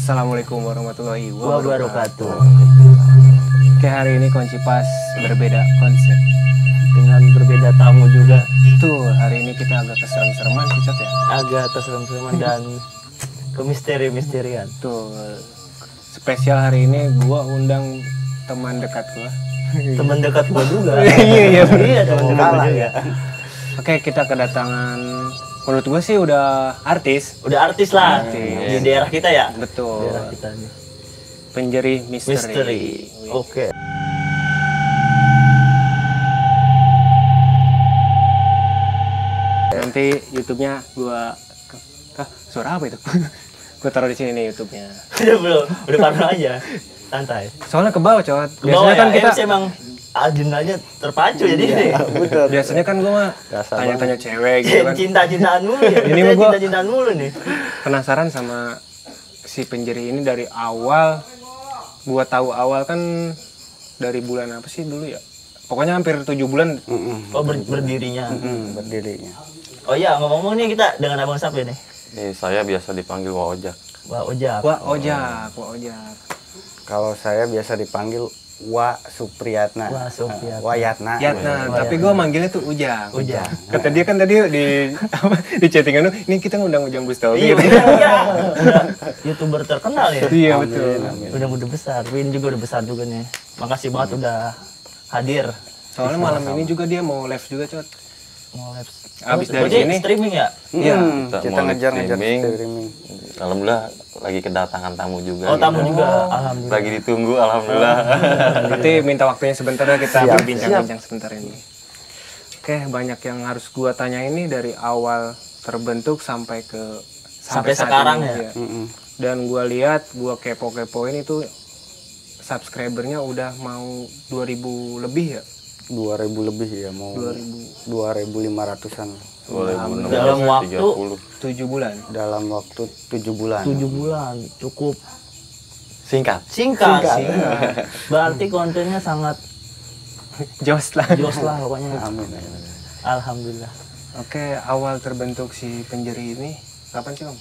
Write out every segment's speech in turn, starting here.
Assalamualaikum warahmatullahi wabarakatuh. Oke, hari ini Koncipas berbeda konsep Dengan berbeda tamu juga. tuh. Hari ini kita agak keserem-sereman sih, Cot, ya. Agak keserem-sereman dan kemisteri-misterian. Tuh, spesial hari ini gua undang teman dekat gua. Teman dekat gua juga. Iya, Iya, teman dekat gua juga. Oke, kita kedatangan, menurut gua sih udah artis. Udah artis lah Artis. di daerah kita ya. Betul. Daerah kita nih. Penjeri misteri. Misteri. Oke. Nanti YouTube-nya gua suara apa itu? Gua taruh di sini nih YouTube-nya. Udah parah aja. Santai. Soalnya ke bawah, Cot. Biasanya Biasanya kan kita emang agendanya terpacu jadi nih. biasanya kan gua mah tanya-tanya cewek gitu kan. Cinta-cintaan mulu ya. Ini mah gua- cinta-cintaan mulu nih. Penasaran sama si Penjeri ini dari awal. Gua tahu awal kan dari bulan apa sih dulu ya? Pokoknya hampir 7 bulan. Oh berdirinya. Berdirinya. Oh iya, ngomong-ngomong nih kita dengan Abang siapa nih? Saya biasa dipanggil Wak Ojak. Wah, Ojak. Wah, Ojak. Kalau saya biasa dipanggil Wa Supriyatna. Wah, Supriyatna. Wayatna. Yatna, tapi gua manggilnya tuh Ujang. Ujang. Kata dia kan tadi di chattingan lu, ini kita ngundang Ujang Bustawi. Iya, bener ya. Udah YouTuber terkenal ya. Iya, betul. Udah besar. Win juga udah besar juga nih. Makasih banget udah hadir. Soalnya malam ini juga dia mau live juga, Cot. Mau live. Abis dari Berarti sini. streaming ya? Iya. Kita mau ngejar-ngejar streaming. streaming. Alhamdulillah lagi kedatangan tamu juga. Oh, tamu gitu. juga. Alhamdulillah. Lagi ditunggu, alhamdulillah. Nanti minta waktunya sebentar ya, kita berbincang-bincang sebentar ini. Oke, banyak yang harus gua tanya ini dari awal terbentuk sampai Sampai saat sekarang ini, ya? Dan gua lihat, gua kepo-kepoin itu subscribernya udah mau 2000 lebih ya. 2000 lebih ya, mau 2500-an 2016, Dalam waktu 30. 7 bulan. dalam waktu 7 bulan. 7 bulan. Cukup Singkat. singkat. Berarti kontennya sangat Jos lah. jos lah pokoknya. Amin. Alhamdulillah. Oke, awal terbentuk si Penjeri ini kapan sih, Om?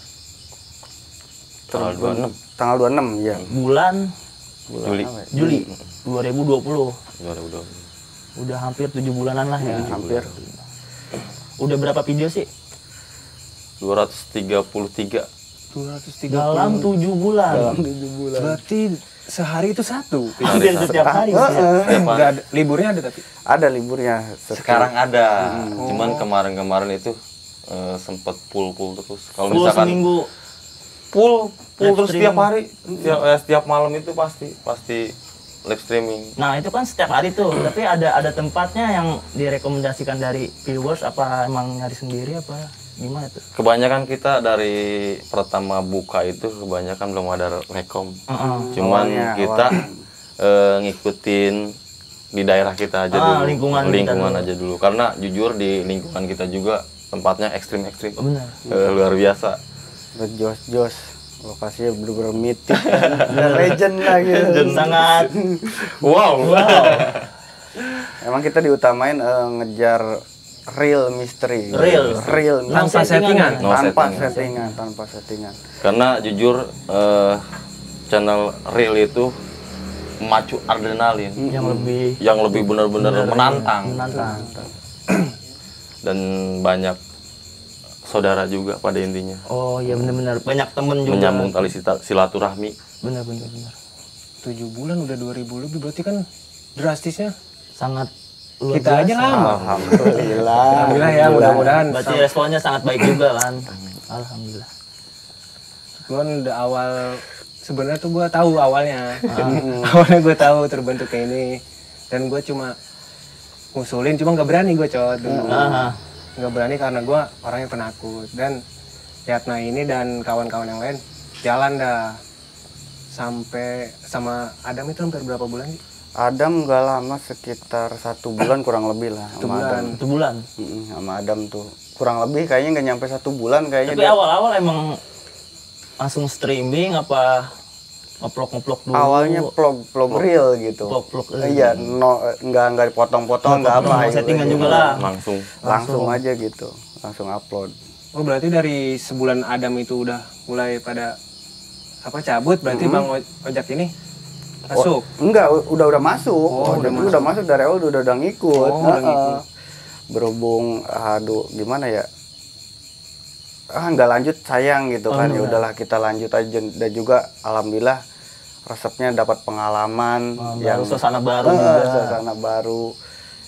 Tanggal 26 Tanggal 26 ya. Bulan Juli Juli 2020. 2020. Udah hampir 7 bulanan lah ya. Hampir. Udah berapa video sih? 233. 230. Dalam 7 bulan. Berarti sehari itu satu. Hampir setiap hari. Nggak ada, liburnya ada tapi. Ada liburnya. Sekarang ada. Cuman kemarin-kemarin itu sempat full terus. Kalau Full misalkan seminggu. full Live terus streaming. setiap hari, setiap malam itu pasti live streaming. Nah itu kan setiap hari tuh, tapi ada tempatnya yang direkomendasikan dari viewers apa emang nyari sendiri apa gimana tuh? Kebanyakan kita dari pertama buka itu kebanyakan belum ada rekom. Cuman Awalnya, kita ngikutin di daerah kita aja dulu. Lingkungan kita dulu. aja dulu. Karena jujur di lingkungan kita juga tempatnya ekstrim-ekstrim. Benar. Luar biasa. Jos. Lokasinya bener-bener mitik. Dan legend lah gitu. Sangat Wow. Emang kita diutamain ngejar real mystery. Real. Tanpa settingan. No Tanpa settingan. settingan. Karena jujur channel real itu memacu adrenalin yang lebih yang lebih benar-benar menantang. Dan banyak saudara juga pada intinya. Oh iya benar-benar banyak temen juga. Menyambung tali silaturahmi. Benar. 7 bulan udah 2000 lebih, berarti kan drastisnya. Sangat luar Kita aja biasa. lama. Alhamdulillah. Alhamdulillah ya, mudah-mudahan. Berarti responnya sangat baik juga kan. Alhamdulillah. Cuman udah awal, sebenarnya tuh gue tahu awalnya. Awalnya gue tahu terbentuk kayak ini, dan gue cuma ngusulin, cuma nggak berani gue Cot dulu. Nggak berani karena gue orangnya penakut, dan Yatna ini dan kawan-kawan yang lain jalan dah sampai sama Adam itu hampir berapa bulan sih? Adam nggak lama, sekitar 1 bulan kurang lebih lah sama Adam. 1 bulan. Sama Adam tuh kurang lebih kayaknya nggak nyampe 1 bulan kayaknya. Tapi awal-awal emang langsung streaming apa ngeplok dulu? Awalnya vlog real gitu. Vlog Iya, nggak dipotong-potong, nggak apa. Mau settingan juga lah. Langsung Langsung aja gitu, langsung upload. Oh berarti dari sebulan Adam itu udah mulai pada cabut berarti Bang Ojak ini masuk. Enggak, udah masuk. Oh, udah masuk dari awal udah ngikut. Oh, udah ngikut. Berhubung aduh gimana ya? Nggak lanjut sayang gitu kan. Ya udahlah kita lanjut aja, dan juga alhamdulillah resepnya dapat pengalaman yang suasana baru juga. Suasana baru.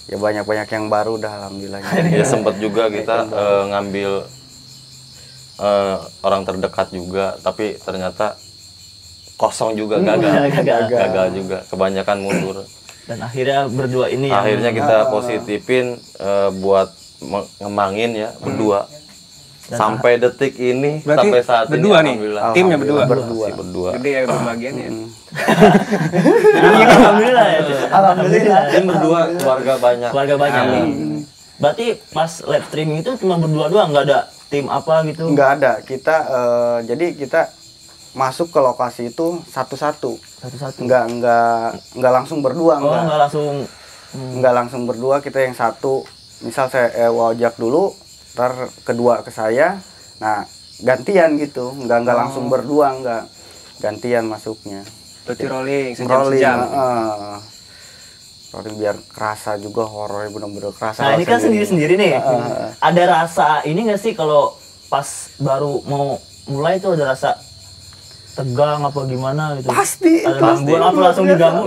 Ya banyak-banyak yang baru dah alhamdulillah. Ya sempat juga kita ngambil orang terdekat juga, tapi ternyata kosong juga, gagal juga, kebanyakan mundur. Dan akhirnya berdua ini akhirnya kita positifin buat ngembangin ya berdua. Sampai detik ini, berarti sampai saat berdua ini nih, alhamdulillah. timnya berdua. Masih berdua. Gede ya berbagian ya. Alhamdulillah ya. Alhamdulillah. Tim berdua, keluarga banyak. Keluarga banyak. Berarti pas live streaming itu cuma berdua doang, nggak ada tim apa gitu? Nggak ada. Kita jadi kita masuk ke lokasi itu satu-satu. Satu-satu. Nggak langsung berdua. Oh, nggak langsung. Nggak langsung berdua, kita yang satu. Misal saya Ojak dulu, ntar kedua ke saya. Nah gantian gitu, nggak langsung berdua, nggak gantian masuknya. Berarti rolling Rolling, sejam. rolling biar kerasa juga horornya bener-bener kerasa. Nah ini kan rasanya. sendiri-sendiri nih. Ada rasa ini nggak sih kalau pas baru mau mulai itu ada rasa tegang apa gimana gitu? Pasti. Ada gangguan apa langsung diganggu?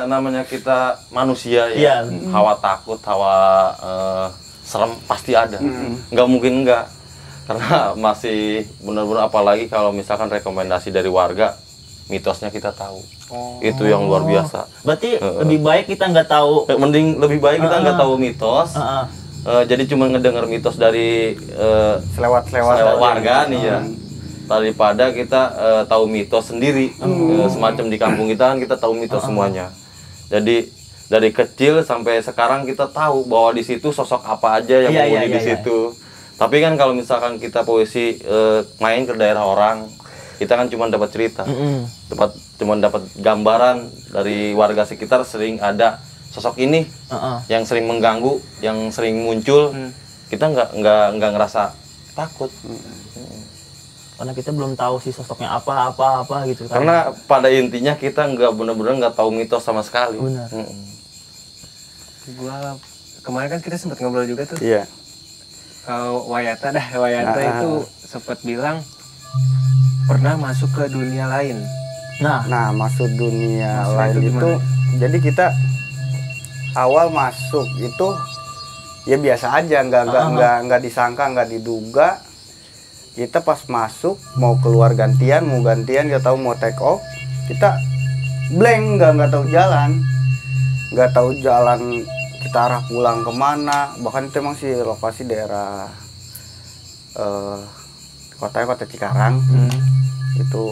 Namanya kita manusia ya. Iya. Hawa takut, hawa serem pasti ada. Nggak mungkin enggak. Karena masih benar-benar, apalagi kalau misalkan rekomendasi dari warga, mitosnya kita tahu. Itu yang luar biasa. Berarti lebih baik kita nggak tahu. Mending lebih baik kita nggak tahu mitos. Jadi cuma ngedengar mitos dari selewat warga nih ya. Daripada kita tahu mitos sendiri. Semacam di kampung kita kan kita tahu mitos semuanya. Jadi dari kecil sampai sekarang kita tahu bahwa di situ sosok apa aja yang menghuni di situ. Tapi kan kalau misalkan kita puisi main ke daerah orang, kita kan cuma dapat cerita, cuma dapat gambaran dari warga sekitar, sering ada sosok ini yang sering mengganggu, yang sering muncul. Kita nggak ngerasa takut. Karena kita belum tahu sih sosoknya apa gitu kan. Karena pada intinya kita nggak benar-benar nggak tahu mitos sama sekali. Benar. Gua kemarin kan kita sempat ngobrol juga tuh. Iya. Wayata itu sempat bilang pernah masuk ke dunia lain. Nah masuk dunia Maksudnya lain itu itu gimana? jadi kita awal masuk itu ya biasa aja, nggak disangka, nggak diduga. Kita pas masuk mau keluar gantian, kita tahu mau take off, kita blank, nggak tahu jalan kita arah pulang kemana. Bahkan itu emang sih lokasi daerah kota Cikarang. Itu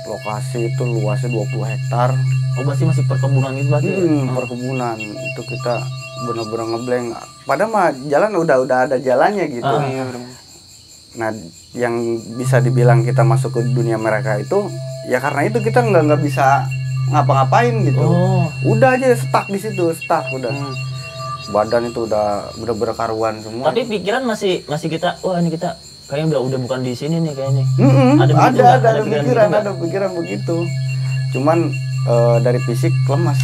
lokasi itu luasnya 20 hektar. Oh berarti masih perkebunan itu berarti? Perkebunan itu kita bener-bener ngeblank. Padahal mah jalan udah ada jalannya gitu. Nah yang bisa dibilang kita masuk ke dunia mereka itu ya karena itu kita nggak bisa ngapa-ngapain gitu. Udah aja stuck di situ, udah. Badan itu udah bener-bener karuan semua. Tapi pikiran masih kita, wah ini kita kayaknya udah bukan di sini nih kayaknya. Ada pikiran begitu. Cuman dari fisik lemas.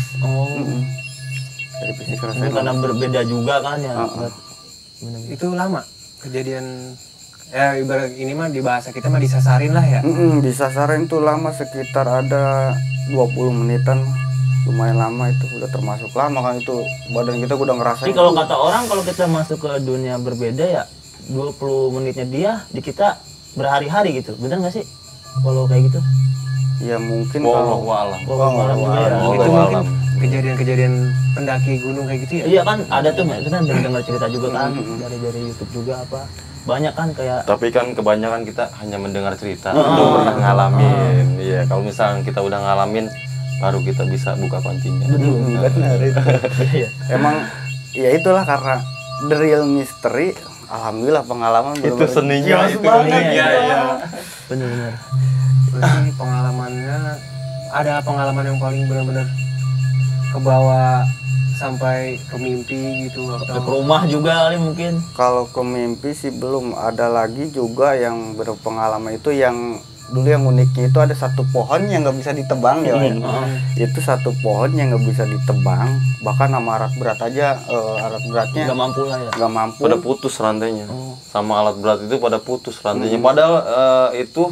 Dari fisik rasanya karena berbeda juga kan ya. Itu lama kejadian. Ya ibarat ini mah di bahasa kita mah disasarin lah ya. Disasarin tuh lama, sekitar ada 20 menitan. Lumayan lama itu, udah termasuk lama kan itu. Badan kita udah ngerasain. Jadi kalau kata orang kalau kita masuk ke dunia berbeda ya 20 menitnya dia di kita berhari-hari gitu. Bener nggak sih? Kalau kayak gitu? Ya mungkin Wallahu kalau a'lam. Itu mungkin kejadian-kejadian pendaki gunung kayak gitu ya. Iya kan ada tuh, kita dengar cerita juga kan dari YouTube juga apa. Banyak kan kayak. Tapi kan kebanyakan kita hanya mendengar cerita, belum pernah ngalamin. Iya, kalau misalnya kita udah ngalamin, baru kita bisa buka kuncinya. benar itu. Emang ya itulah karena the real mystery. Alhamdulillah pengalaman Itu seninya itu. Iya. Benar-benar. Berarti pengalamannya ada pengalaman yang paling benar-benar kebawa sampai ke mimpi gitu Ke atau rumah juga kali mungkin. Kalau ke mimpi sih belum, ada lagi juga yang berpengalaman itu yang dulu yang uniknya itu ada satu pohon yang nggak bisa ditebang ya. Itu satu pohon yang nggak bisa ditebang, bahkan sama alat berat aja, alat beratnya Nggak mampu lah ya. nggak mampu. Pada putus rantainya. Sama alat berat itu pada putus rantainya. Padahal itu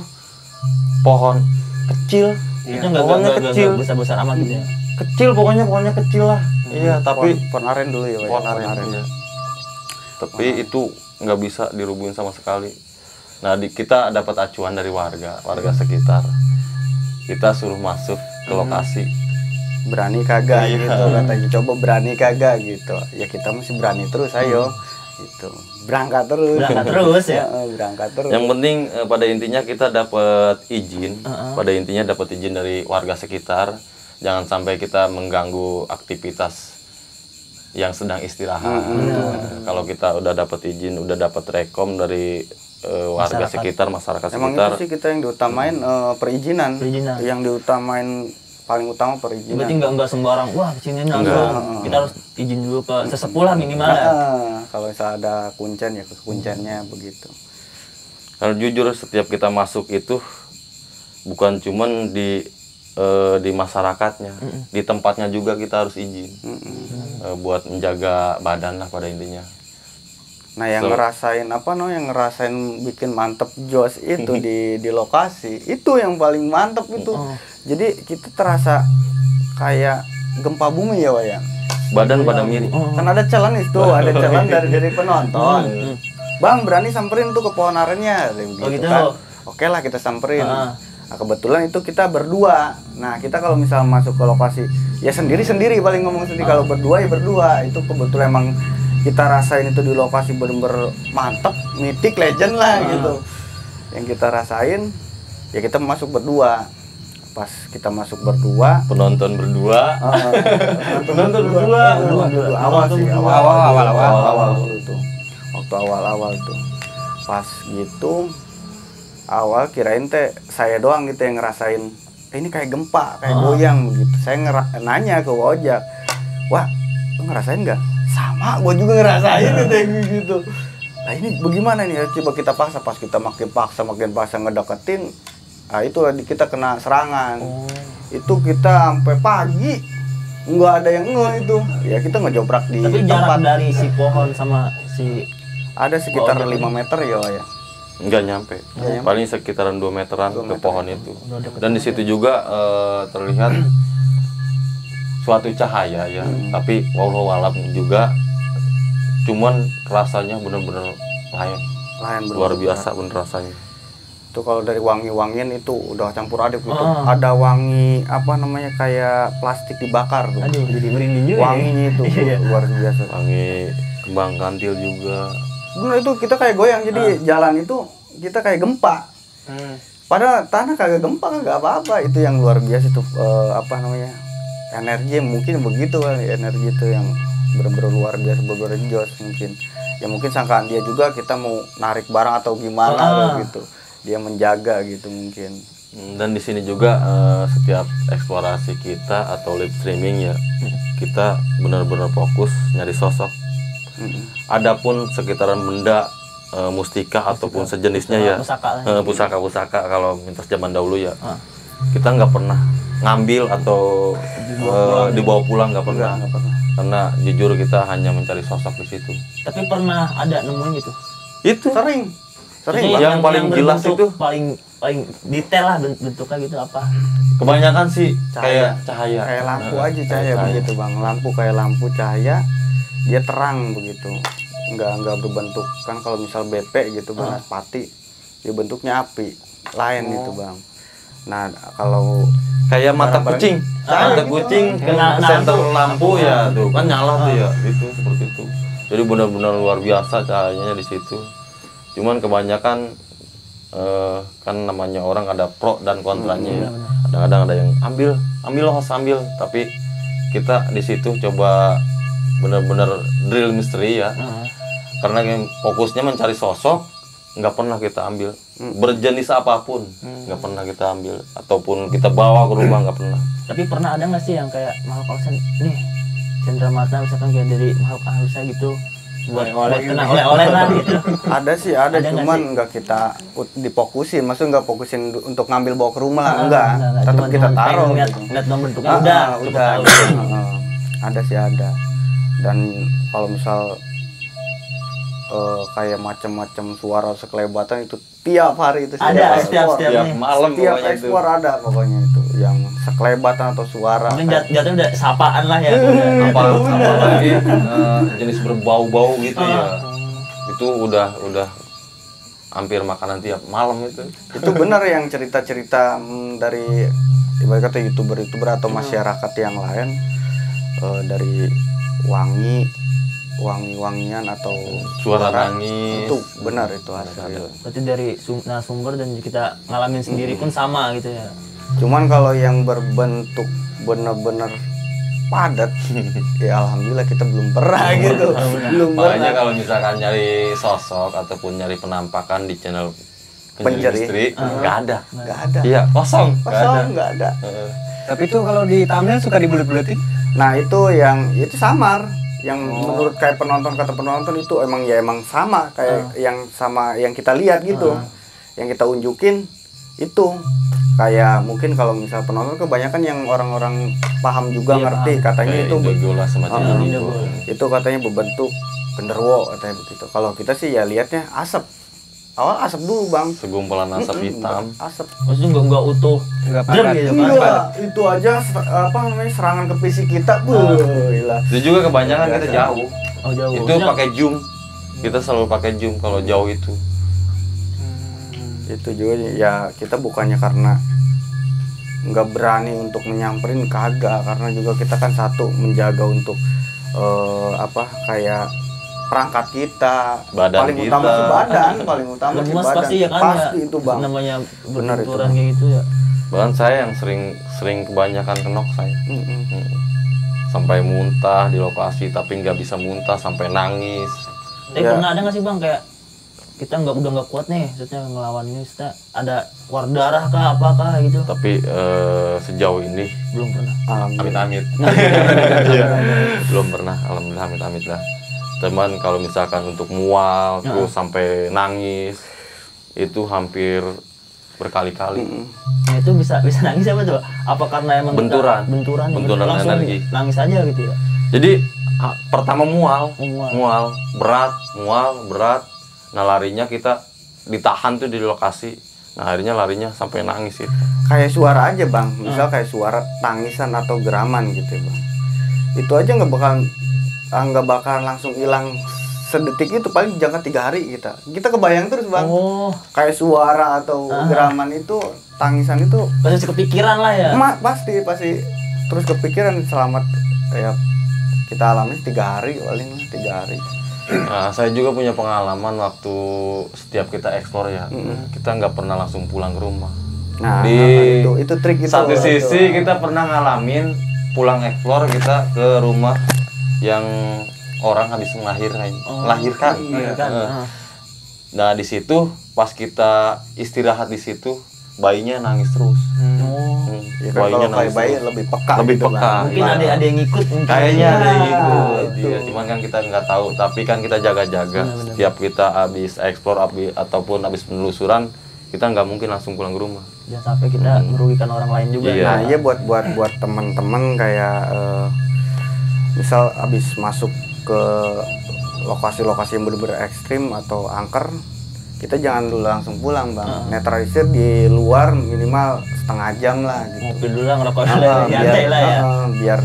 pohon kecil. Itu nggak Pohonnya kecil. besar amat gitu ya. Kecil pokoknya kecil lah. Iya, tapi pohon aren dulu ya, Pak, pohon aren. Iya. Tapi itu nggak bisa dirubuhin sama sekali. Nah, kita dapat acuan dari warga sekitar. Kita suruh masuk ke lokasi. Berani kagak Iya. gitu katanya, coba berani kagak gitu. Ya kita masih berani terus, ayo gitu. Berangkat terus ya. Berangkat terus. Yang penting pada intinya kita dapat izin. Pada intinya dapat izin dari warga sekitar. Jangan sampai kita mengganggu aktivitas yang sedang istirahat. Kalau kita udah dapat izin, udah dapat rekom dari warga sekitar, masyarakat Emang sekitar. itu sih kita yang diutamain perizinan. Perizinan. Yang diutamain paling utama perizinan. Berarti nggak sembarang, wah kesini langsung. Kita harus izin dulu ke sesepuh lah minimal ya. Kalau misalnya ada kuncen ya ke kuncennya begitu. Kalau jujur setiap kita masuk itu bukan cuman di masyarakatnya, di tempatnya juga kita harus izin buat menjaga badan lah pada intinya. Nah yang ngerasain yang ngerasain bikin mantep jos itu di lokasi itu yang paling mantep itu. Jadi kita terasa kayak gempa bumi ya, Wak ya. Badan pada miring. Kan ada challenge itu, ada challenge dari penonton. Bang berani samperin tuh ke pohon arennya, gitu. kan. Oke lah kita samperin. Nah kebetulan itu kita berdua. Nah kita kalau misal masuk ke lokasi ya sendiri paling ngomong sendiri. Kalau berdua ya berdua. Itu kebetulan emang kita rasain itu di lokasi bener-bener mantep, mitik, legend lah gitu. Yang kita rasain ya kita masuk berdua. Pas kita masuk berdua, Penonton berdua. Penonton berdua. Awal sih, awal tuh. Waktu awal tuh. Pas gitu awal kirain teh saya doang gitu yang ngerasain ini kayak gempa, kayak goyang begitu. Saya nanya ke Ojak, "Wah, lu ngerasain nggak?" "Sama, gua juga ngerasain," gitu. Nah ini bagaimana nih? Coba kita paksa. Pas kita makin paksa ngedeketin, nah itu kita kena serangan. Itu kita sampai pagi nggak ada yang itu. Ya kita ngejobrak di Tapi tempat. jarak dari si pohon sama si Ada sekitar 5 meter ya. Nggak nyampe. Paling sekitaran 2 meteran ke pohon itu. Dan di situ juga terlihat suatu cahaya ya. Tapi wallahu alam juga cuman rasanya bener-bener lain luar biasa bener rasanya. Itu kalau dari wangi-wangian itu udah campur aduk gitu. Ada wangi kayak plastik dibakar tuh. aduh jadi merinding juga. Wanginya itu luar biasa. Wangi kembang kantil juga. Bener itu kita kayak goyang, jadi jalan itu kita kayak gempa. Padahal tanah kagak gempa, kagak apa-apa. Itu yang luar biasa tuh energi mungkin begitu kan, energi itu yang bener-bener luar biasa, bener-bener jos mungkin. Ya mungkin sangkaan dia juga kita mau narik barang atau gimana gitu. Dia menjaga gitu mungkin. Dan di sini juga setiap eksplorasi kita atau live streaming ya kita benar-benar fokus nyari sosok. Adapun sekitaran benda mustika ataupun sejenisnya ya pusaka kalau mintas zaman dahulu ya kita nggak pernah ngambil atau dibawa pulang nggak pernah. Karena jujur kita hanya mencari sosok di situ. Tapi pernah ada nemuin gitu. Itu Sering Jadi yang paling jelas berbentuk itu paling detail lah bentuknya gitu apa. kebanyakan sih kayak cahaya. Kayak lampu aja cahaya begitu Bang. Lampu kayak lampu cahaya, dia terang begitu. Enggak berbentuk kan kalau misal BP gitu banaspati, dia bentuknya api. Lain gitu Bang. Nah, kalau Kayak mata kucing. Mata kucing Kena senter lampu ya tuh kan nyala tuh ya. Itu seperti itu. Jadi benar-benar luar biasa cahayanya di situ. Cuman kebanyakan kan namanya orang ada pro dan kontranya ya. Kadang-kadang ada yang ambil host ambil, tapi kita di situ coba benar-benar drill misteri ya. Karena yang fokusnya mencari sosok, nggak pernah kita ambil berjenis apapun, nggak pernah kita ambil ataupun kita bawa ke rumah, nggak pernah. Tapi pernah ada nggak sih yang kayak makhluk halus nih cendramata misalkan kayak dari makhluk halus gitu buat oleh-oleh lah gitu. Ada sih, ada Ada nggak cuman sih? nggak kita difokusin, maksudnya nggak fokusin untuk ngambil bawa ke rumah lah, enggak. Enggak, Tetap cuman kita pengen taruh. ngeliat dong bentuknya udah cukup udah. tahu. Ada sih ada. Dan kalau misal kayak macam-macam suara sekelebatan itu tiap hari itu Ada, setiap setiap Tiap nih. malam setiap pokoknya itu. ekspor ada pokoknya itu yang sekelebatan atau suara. Mungkin jatuhnya udah sapaan lah ya. Apalagi jenis berbau-bau gitu ya. Itu udah hampir makanan tiap malam itu. Itu benar yang cerita-cerita dari ibarat kata youtuber atau masyarakat yang lain, dari wangian atau Suara nangis. itu benar itu hasil. Berarti dari sumber dan kita ngalamin sendiri pun sama gitu ya. Cuman kalau yang berbentuk benar-benar padat, ya alhamdulillah kita belum pernah gitu. Belum Makanya pernah. kalau misalkan nyari sosok ataupun nyari penampakan di channel Penjeri. Istri, nggak ada. Nggak ada. Iya, kosong. Nggak ada. Kosong, nggak ada. Tapi itu kalau di thumbnail suka dibulet-buletin. Nah itu itu samar. Yang menurut kayak kata penonton itu emang sama kayak yang kita lihat gitu. Yang kita unjukin itu kayak mungkin kalau misal penonton kebanyakan yang orang-orang paham juga ngerti katanya Kayak itu Indogo lah semacam itu. itu katanya berbentuk genderuwo katanya begitu. Kalau kita sih ya lihatnya asap. Awal asap dulu bang. Segumpulan asap hitam. Asap. Maksudnya nggak utuh. Nggak Jam padat. gitu kan. Enggak, itu aja serangan ke fisik kita. Gila. Itu juga kebanyakan kita jauh. Oh jauh. Itu pakai zoom. Kita selalu pakai zoom kalau jauh itu. Itu juga ya kita bukannya karena nggak berani untuk menyamperin, kagak, karena juga kita kan satu menjaga untuk kayak perangkat kita, Badan paling kita. utama sih badan, paling utama sih Lemas badan. pasti ya kan Pasti ya. itu bang. Namanya Benar itu, berbenturan Bang. kayak gitu ya. Bahkan saya yang sering kebanyakan kenok saya. Mm-mm. Sampai muntah di lokasi tapi nggak bisa muntah sampai nangis. Tapi Ya. pernah ada nggak sih bang kayak kita udah nggak kuat nih, maksudnya ngelawan ini, kita ada keluar darah kah apakah gitu? Tapi sejauh ini Belum pernah. Alhamdulillah. amit-amit. Iya. Belum pernah, alhamdulillah amit-amit lah. Teman kalau misalkan untuk mual terus sampai nangis itu hampir berkali-kali. Nah, itu bisa nangis apa tuh? Apa karena emang Benturan. benturan Benturan langsung energi. nangis aja gitu ya? Jadi pertama mual, Mual. berat. Nah larinya kita ditahan tuh di lokasi. Nah akhirnya larinya sampai nangis itu. Kayak suara aja bang, misal kayak suara tangisan atau geraman gitu ya bang. Itu aja nggak bakalan langsung hilang sedetik, itu paling jangka 3 hari kita kebayang terus bang. Oh, Kayak suara atau geraman itu, tangisan itu pasti kepikiran lah ya. pasti terus kepikiran selamat kayak kita alami 3 hari paling 3 hari. Nah, saya juga punya pengalaman waktu setiap kita eksplor ya, kita nggak pernah langsung pulang ke rumah. Nah, Di itu trik itu. satu sisi Itu. kita pernah ngalamin pulang eksplor kita ke rumah yang orang habis melahirkan. Iya kan. Nah di situ pas kita istirahat di situ bayinya nangis terus. Oh, Ya kan kalau kayak bayi terus. lebih peka. Lebih gitu, peka. Bang. mungkin ada yang ngikut mungkin. Kayaknya ada yang gitu. Betul. Iya, cuman kan kita nggak tahu. Tapi kan kita jaga-jaga. Setiap kita habis eksplor ataupun habis penelusuran, kita nggak mungkin langsung pulang ke rumah. Jangan sampai kita merugikan orang lain juga. Iya. Nah, iya buat teman-teman kayak misal habis masuk ke lokasi-lokasi yang benar-benar ekstrim atau angker, kita jangan dulu langsung pulang bang. Netralisir di luar minimal setengah jam lah gitu. Ngopi dulu lah, ngerokok dulu, santai lah ya. Biar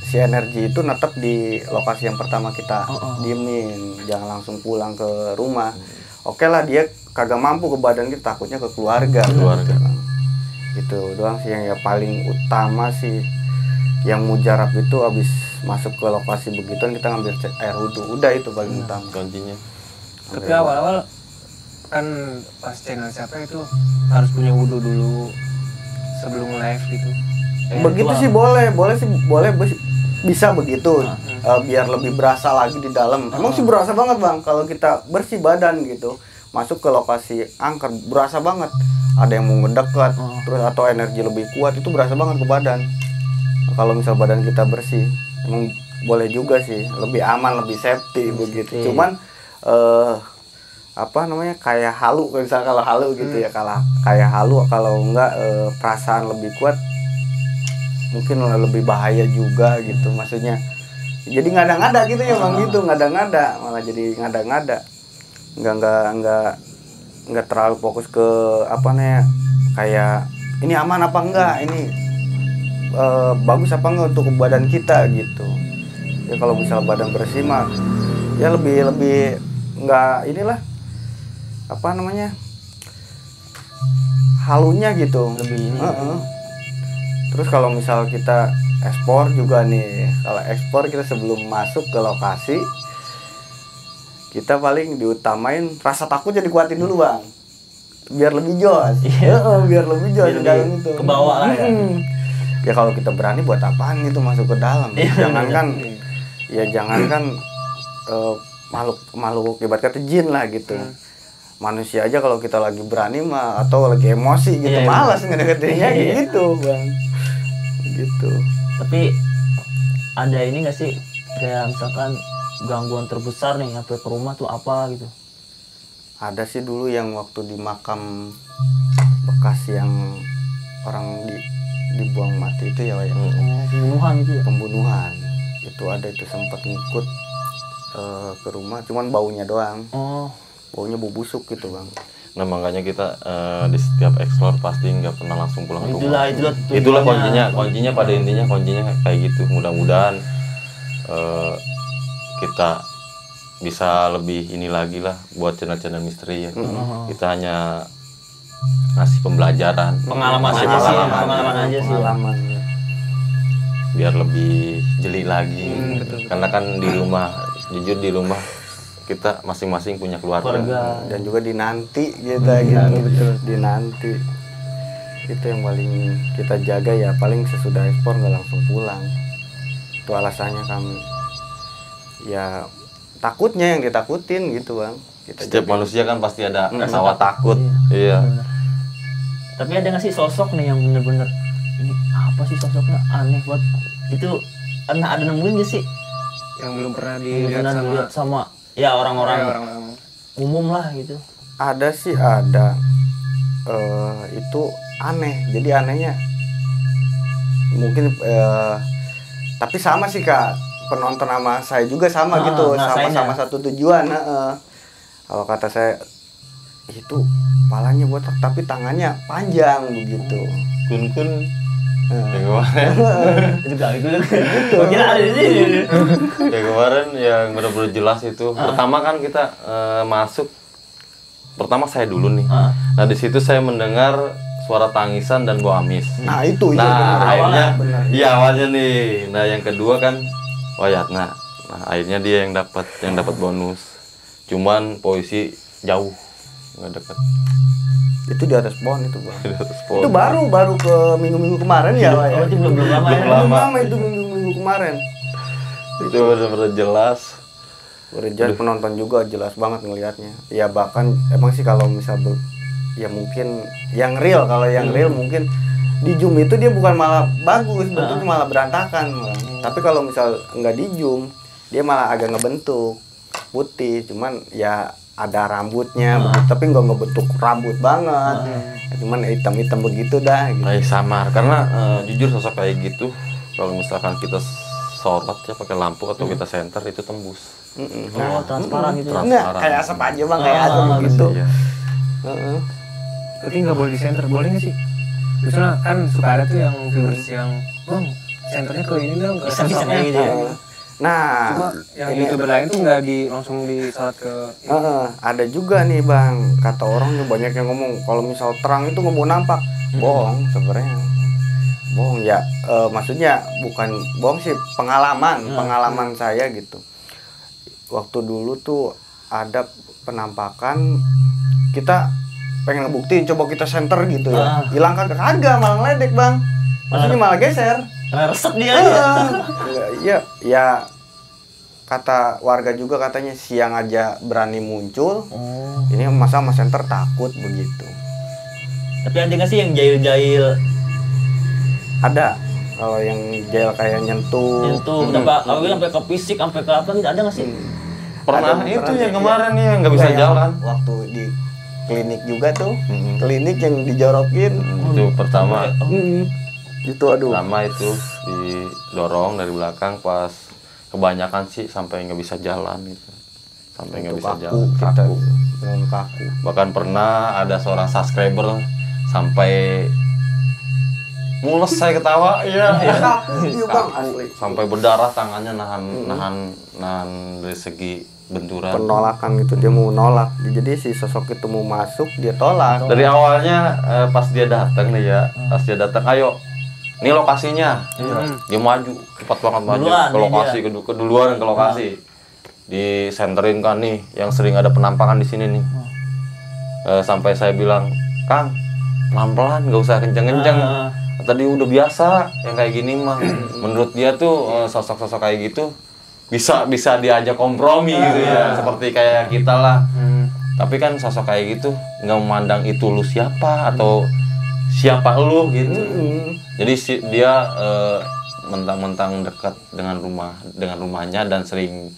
si energi itu netap di lokasi yang pertama kita diemin, jangan langsung pulang ke rumah. Oke lah, dia kagak mampu ke badan kita, takutnya ke keluarga. Itu doang sih yang ya paling utama sih. Yang mujarab itu habis masuk ke lokasi begituan kita ngambil air wudhu, udah itu paling utama. Kuncinya. Tapi awal-awal kan pas channel siapa itu harus punya wudhu dulu sebelum live gitu. Begitu sih boleh bisa begitu. Biar lebih berasa lagi di dalam. Emang sih berasa banget bang kalau kita bersih badan gitu, masuk ke lokasi angker berasa banget. Ada yang mau ngedekat terus atau energi lebih kuat, itu berasa banget ke badan. Kalau misal badan kita bersih, emang boleh juga sih, lebih aman, lebih safety begitu. Cuman apa namanya, kayak halu, misalnya kalau halu gitu ya, kalau kayak halu, kalau enggak perasaan lebih kuat mungkin lebih bahaya juga gitu, maksudnya jadi ngada-ngada gitu ya bang, gitu ngada-ngada, malah jadi ngada-ngada, nggak terlalu fokus ke apa nih, kayak ini aman apa enggak, ini bagus apa enggak untuk badan kita gitu ya. Kalau misal badan bersih mah ya lebih nggak inilah apa namanya, halunya gitu lebih ini. Terus kalau misal kita ekspor juga nih, kalau ekspor kita sebelum masuk ke lokasi kita paling diutamain rasa takutnya dikuatin dulu bang, biar lebih jos. Biar lebih jos di dalam itu, ke bawah lah ya. Ya kalau kita berani buat apaan itu masuk ke dalam, jangankan ya jangankan makhluk ibarat kata jin lah gitu. Manusia aja kalau kita lagi berani mah atau lagi emosi gitu malas ngedeketinnya gitu bang, gitu. Tapi ada ini nggak sih, kayak misalkan gangguan terbesar nih sampai ke rumah tuh apa gitu? Ada sih dulu yang waktu di makam bekas yang orang dibuang mati itu ya, Pembunuhan gitu ya? Pembunuhan itu ada, itu sempat ngikut ke rumah, cuman baunya doang. Baunya bau busuk gitu bang. Nah makanya kita di setiap explore pasti nggak pernah langsung pulang ke rumah. Itulah kuncinya pada intinya kayak gitu. Mudah-mudahan kita bisa lebih ini lagi lah buat channel-channel misteri ya. Kita hanya ngasih pembelajaran, pengalaman aja sih. Biar lebih jeli lagi. Karena kan di rumah, jujur di rumah kita masing-masing punya keluarga. Dan juga dinanti kita gitu. Dinanti itu yang paling kita jaga ya, paling sesudah ekspor nggak langsung pulang. Itu alasannya kami ya, takutnya yang ditakutin gitu bang. Setiap manusia kan pasti ada rasa takut. Iya. Tapi ada nggak sih sosok nih yang bener-bener ini apa sih sosoknya aneh buat itu, ada nemuin nggak sih yang belum pernah dilihat sama ya orang-orang umum lah gitu? Ada sih, ada. Itu aneh. Jadi anehnya mungkin tapi sama sih kak, penonton sama saya juga sama gitu, sama-sama satu tujuan. Kalau kata saya itu palanya botak tapi tangannya panjang begitu. Kun yang kemarin itu gak gitu. Kira ada di sini. Ya kemarin yang benar-benar jelas itu. Pertama kan kita masuk, pertama saya dulu nih. Nah di situ saya mendengar suara tangisan dan bau amis. Nah itu akhirnya awalnya nih. Nah yang kedua kan Wayatna. Nah akhirnya dia yang dapat bonus. Cuman polisi jauh, nggak dekat. Itu di atas pohon itu bang. Itu baru ke minggu kemarin ya Pak ya. Itu belum lama itu minggu kemarin. Itu benar-benar jelas. Jelas, penonton juga jelas banget ngelihatnya. Ya bahkan emang sih kalau misal ya mungkin yang real, kalau yang real mungkin di zoom itu dia bukan malah bagus, bentuknya malah berantakan bang. Tapi kalau misal nggak di zoom dia malah agak ngebentuk putih, cuman ya ada rambutnya begitu, tapi nggak ngebentuk rambut banget, cuman hitam-hitam begitu dah gitu. Kayak samar, karena jujur sosok kayak gitu kalau misalkan kita sorot ya pakai lampu atau kita senter itu tembus. Transparan gitu. Transparan. Kayak asap aja bang, kayak asap gitu. Tapi nggak boleh di center, boleh nggak sih? Misalnya kan suka ada tuh yang viewers yang bang senternya ke ini dong, ke sosoknya gitu ya. Nah, cuma yang YouTuber lain tuh nggak langsung disorot ke. Ada juga nih bang, kata orang nih banyak yang ngomong kalau misal terang itu nggak mau nampak. Bohong sebenarnya, bohong ya. Maksudnya bukan bohong sih, pengalaman saya gitu. Waktu dulu tuh ada penampakan, kita pengen ngebuktiin, coba kita center gitu ya, hilang kagak malah ngeledek bang, maksudnya malah geser. Resep dia aja. Ya kata warga juga katanya siang aja berani muncul. Ini masa sama center takut begitu. Tapi ada nggak sih yang jahil-jahil? Ada. Kalau yang gel kayak nyentuh. sampai ke fisik, sampai ke apa gitu ada nggak sih? Pernah Ada, itu pernah yang ya. kemarin nih yang nggak bisa Yang jalan. Waktu di klinik juga tuh, klinik yang dijorokin. Itu pertama. Itu aduh. Pertama itu didorong dari belakang pas kebanyakan sih sampai nggak bisa jalan gitu. Sampai nggak Itu bisa kaku, jalan. kita Kaku. beneran kaku. Bahkan pernah ada seorang subscriber sampai mules saya ketawa, iya. Iya bang, asli. Sampai berdarah tangannya nahan dari segi benturan. Penolakan gitu, dia mau nolak. Jadi si sosok itu mau masuk, dia tolak. Dari awalnya pas dia datang nih ya, pas dia datang, ayo, ini lokasinya. Dia maju, cepat banget maju Duluan ke nih lokasi, keduluan ke lokasi. Disenterin kan nih, yang sering ada penampakan di sini nih. Sampai saya bilang, Kang, pelan-pelan, nggak usah kenceng-kenceng. Tadi udah biasa yang kayak gini mah. Menurut dia tuh sosok-sosok kayak gitu bisa diajak kompromi gitu ya, seperti kayak kita lah. Tapi kan sosok kayak gitu nggak memandang itu lu siapa atau siapa lu gitu. Jadi dia mentang-mentang dekat dengan rumahnya dan sering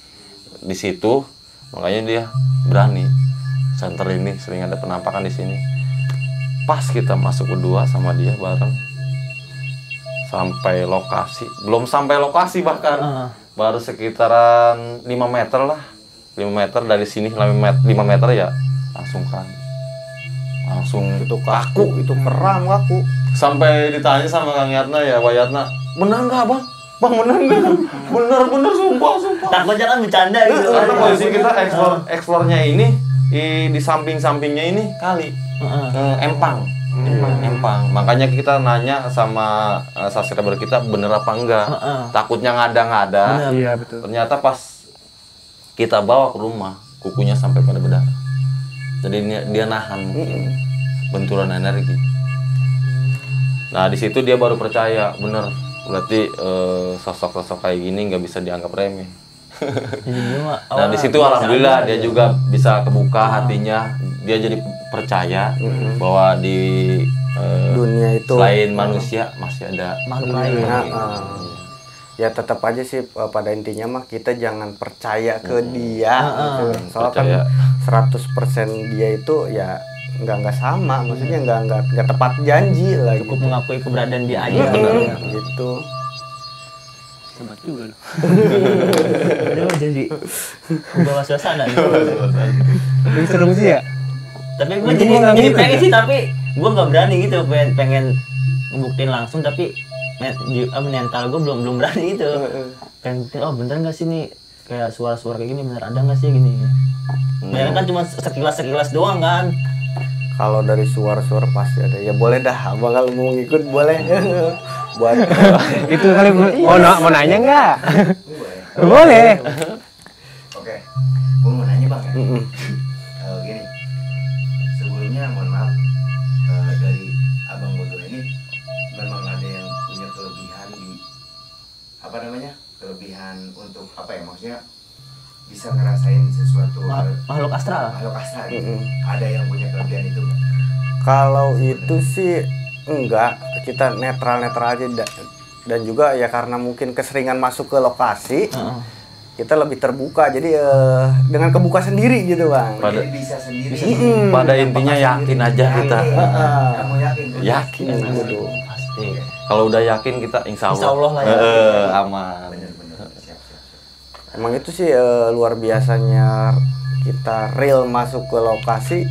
di situ, makanya dia berani. Center ini sering ada penampakan di sini. Pas kita masuk berdua sama dia bareng sampai lokasi, belum sampai lokasi bahkan baru sekitaran 5 meter lah, 5 meter dari sini 5 meter ya langsung Itu kaku, itu keram kaku. sampai ditanya sama Kang Yatna ya, Pak Yatna, benar nggak bang? Bang benar nggak? Benar sumpah. Takutnya kan bercanda gitu. Karena posisi kita eksplornya ini di samping-sampingnya ini kali empang. Makanya kita nanya sama subscriber kita bener apa enggak. Takutnya ngada-ngada. Iya betul. Ternyata pas kita bawa ke rumah, kukunya sampai pada berdarah. Jadi dia nahan mungkin benturan energi. Nah di situ dia baru percaya, bener. Berarti sosok-sosok kayak gini nggak bisa dianggap remeh. Nah di situ alhamdulillah dia juga bisa kebuka hatinya, dia jadi percaya bahwa di Dunia itu selain manusia masih ada makhluk lain. Ya tetap aja sih pada intinya mah kita jangan percaya ke dia gitu. Soalnya kan 100% dia itu ya nggak sama, maksudnya nggak tepat janji lah. Cukup gitu. mengakui keberadaan dia aja. Gitu. Hebat juga lu. Aduh, jadi membawa suasana. Lebih serem sih ya. Tapi gue jadi pengen sih, tapi gue nggak berani gitu, pengen ngebuktiin langsung, tapi mental gue belum berani gitu. Pengen buktiin, oh bener nggak sih nih kayak suara-suara kayak gini, bener ada nggak sih gini? Mereka kan cuma sekilas doang kan. Kalau dari suara-suara pasti ada. Ya boleh dah, abang kalau mau ngikut boleh. Buat Itu kali mau nanya nggak? Boleh. Oke, gue mau nanya bang ya. Gini, sebelumnya mohon maaf, dari abang Bodo ini memang ada yang punya kelebihan kelebihan untuk apa ya, maksudnya bisa ngerasain sesuatu Makhluk astral. gitu. Ada yang punya kelebihan itu nggak? kalau itu sih enggak, kita netral aja dan juga ya karena mungkin keseringan masuk ke lokasi. Kita lebih terbuka, jadi dengan kebuka sendiri gitu bang. Jadi bisa sendiri. Pada intinya yakin aja kita. Kamu yakin? Yakin. Gitu. Pasti. Kalau udah yakin kita insya Insya Allah lah ya. aman. Bener-bener. Siap. Emang itu sih luar biasanya kita real masuk ke lokasi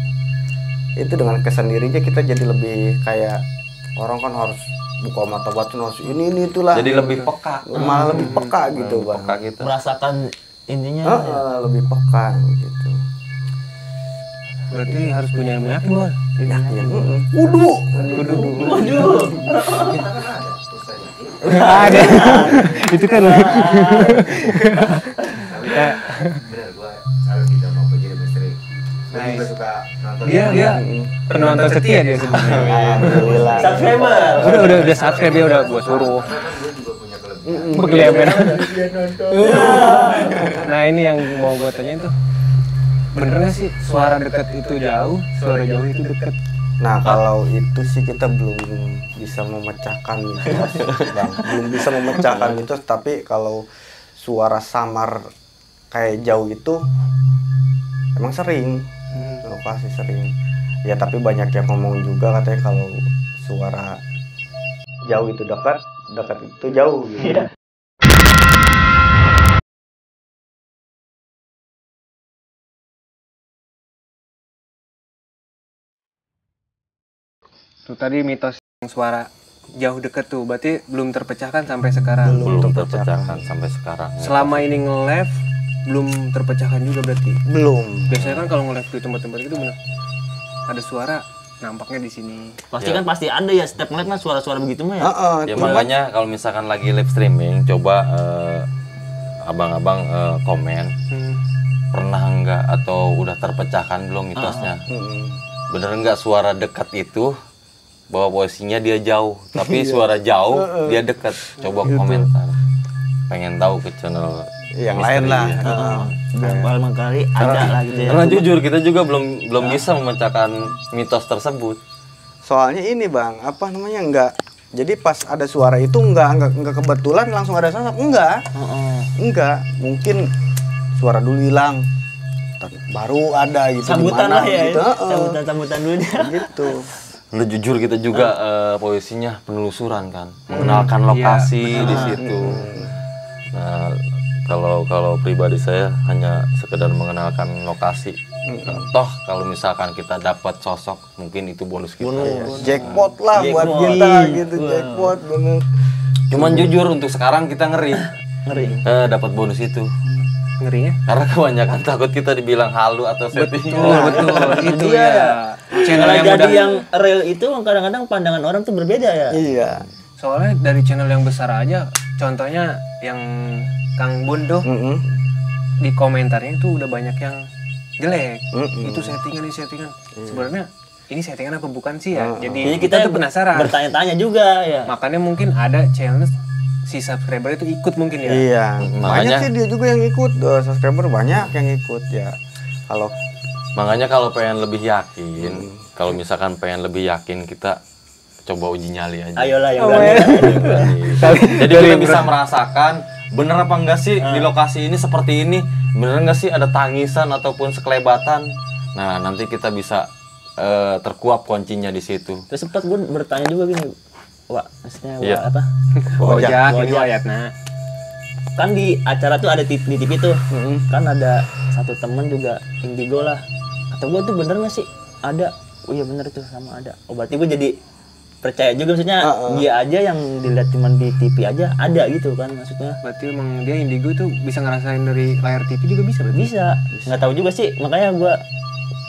itu dengan kesendirinya kita jadi lebih kayak orang kan harus buka mata batin harus ini itulah. Jadi lebih peka. Malah lebih peka gitu bang. Peka kita. Merasakan intinya. Lebih peka gitu. Berarti harus punya ilmu yakin bang. Yakin. Kudu. Waduh. Kita kan ada Ustaz Yakin. Ada. Itu kan. Tapi bener gua salut kita mau jadi misteri. Gua juga suka nonton. Dia penonton setia dia sebenarnya. Alhamdulillah. Subscriber. Udah subscribe dia udah gua suruh. Dia juga punya kelebihan. Berkeliapan. Nah ini yang mau gua tanyain tuh, bener nggak sih suara dekat itu jauh, suara jauh itu dekat? Nah, kalau itu sih kita belum bisa memecahkan mitos, Bang. Belum bisa memecahkan mitos, tapi kalau suara samar kayak jauh itu emang sering, lokasi sering. Ya, tapi banyak yang ngomong juga katanya kalau suara jauh itu dekat, dekat itu jauh gitu. Iya. Tuh tadi mitos yang suara jauh deket tuh, berarti belum terpecahkan sampai sekarang. Belum terpecahkan sampai sekarang. Selama ini nge-live belum terpecahkan juga berarti. Belum. Biasanya kan kalau nge-live di tempat-tempat itu bener ada suara nampaknya di sini. Pasti kan pasti ada ya setiap ngeliat kan suara-suara begitu mah ya. Ya makanya kalau misalkan lagi live streaming, coba abang-abang komen pernah enggak atau udah terpecahkan belum mitosnya. Bener enggak suara dekat itu bahwa posisinya dia jauh, tapi suara jauh dia dekat. Coba komentar. Pengen tahu ke channel yang misteri lain lah. Berapa kali ada lah gitu ya. Karena jujur kita juga belum bisa memecahkan mitos tersebut. Soalnya ini Bang, apa namanya enggak. Jadi pas ada suara itu enggak kebetulan langsung ada sosok, enggak. Enggak, mungkin suara dulu hilang. Baru ada gitu. Sambutan lah ya. Gitu. Sambutan dulu dia. Gitu. Lu jujur kita juga posisinya penelusuran kan, mengenalkan lokasi di situ. Nah, kalau pribadi saya hanya sekedar mengenalkan lokasi. Toh kalau misalkan kita dapat sosok, mungkin itu bonus kita. Jackpot lah buat kita gitu, jackpot bener. Cuman jujur untuk sekarang kita ngeri dapat bonus itu. Ngerinya? Karena kebanyakan takut kita dibilang halu atau setting. Betul. Itu ya. Channel Kalau yang jadi udah, yang real itu kadang-kadang pandangan orang tuh berbeda ya. Iya. soalnya dari channel yang besar aja, contohnya yang Kang Bun tuh, di komentarnya itu udah banyak yang jelek. Itu settingan. Sebenarnya ini settingan apa bukan sih ya? Jadi kita tuh penasaran. Bertanya-tanya juga ya. Makanya mungkin ada challenge si subscriber itu ikut mungkin ya. Iya. Banyak Makanya sih dia juga yang ikut, subscriber banyak yang ikut ya. Makanya kalau pengen lebih yakin, kalau misalkan pengen lebih yakin, kita coba uji nyali aja. Ayolah yang berani. Jadi kita bisa merasakan bener apa enggak sih di lokasi ini seperti ini, bener enggak sih ada tangisan ataupun sekelebatan. Nah, nanti kita bisa terkuap kuncinya di situ. Terus sempat gue bertanya juga gini, Wak, maksudnya Wak Iya. apa? Wajah ini ayatnya. Kan di acara tuh ada di TV tuh, kan ada satu temen juga indigo lah. Atau gue tuh bener nggak sih ada? Oh iya bener tuh sama ada. Oh berarti gue jadi percaya juga, maksudnya dia aja yang dilihat cuma di TV aja ada gitu kan maksudnya. Berarti emang dia indigo itu bisa ngerasain dari layar TV juga bisa berarti? Bisa. Nggak tahu juga sih, makanya gue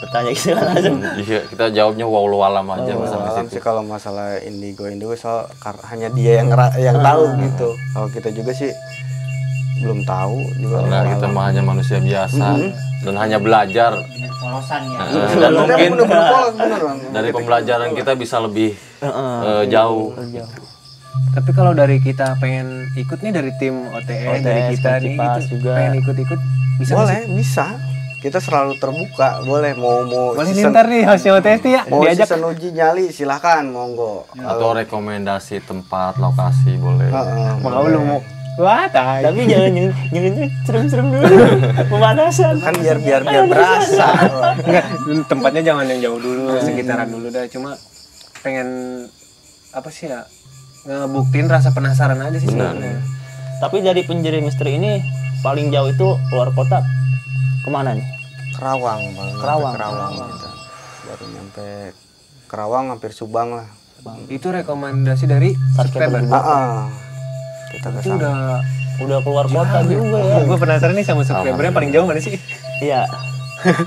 bertanya gitu kan langsung. Iya, kita jawabnya wallahu alam aja masalah Alam situ. sih kalau masalah indigo soal hanya dia yang tahu gitu. Kalau kita juga sih belum tahu juga. Karena kita mah hanya manusia biasa dan hanya belajar. Polosan ya. Dan mungkin beneran. dari pembelajaran kita bisa lebih jauh. Tapi kalau dari kita pengen ikut nih dari tim OTE, dari kita nih Kipas gitu, juga. pengen ikut-ikut bisa nggak Boleh, sih? bisa. Kita selalu terbuka, boleh mau Boleh nih ntar nih hostnya OTE ya mau diajak. season uji nyali silahkan monggo. Atau rekomendasi tempat, lokasi boleh. Mau lu mau. Wah, tai. Tapi jangan serem-serem dulu. Pemanasan. Kan biar berasa. Enggak, tempatnya jangan yang jauh dulu, sekitaran dulu dah. Cuma pengen apa sih ya? Ngebuktiin rasa penasaran aja sih sebenarnya. Tapi dari penjuri misteri ini paling jauh itu keluar kota kemana nih? Kerawang, Bang. Kerawang. Kerawang kita. Baru nyampe Kerawang hampir Subang lah. Itu rekomendasi dari subscriber. Kita ke Itu sana. Udah keluar kota juga ya. Gue penasaran nih sama subscribernya paling jauh mana sih? Iya.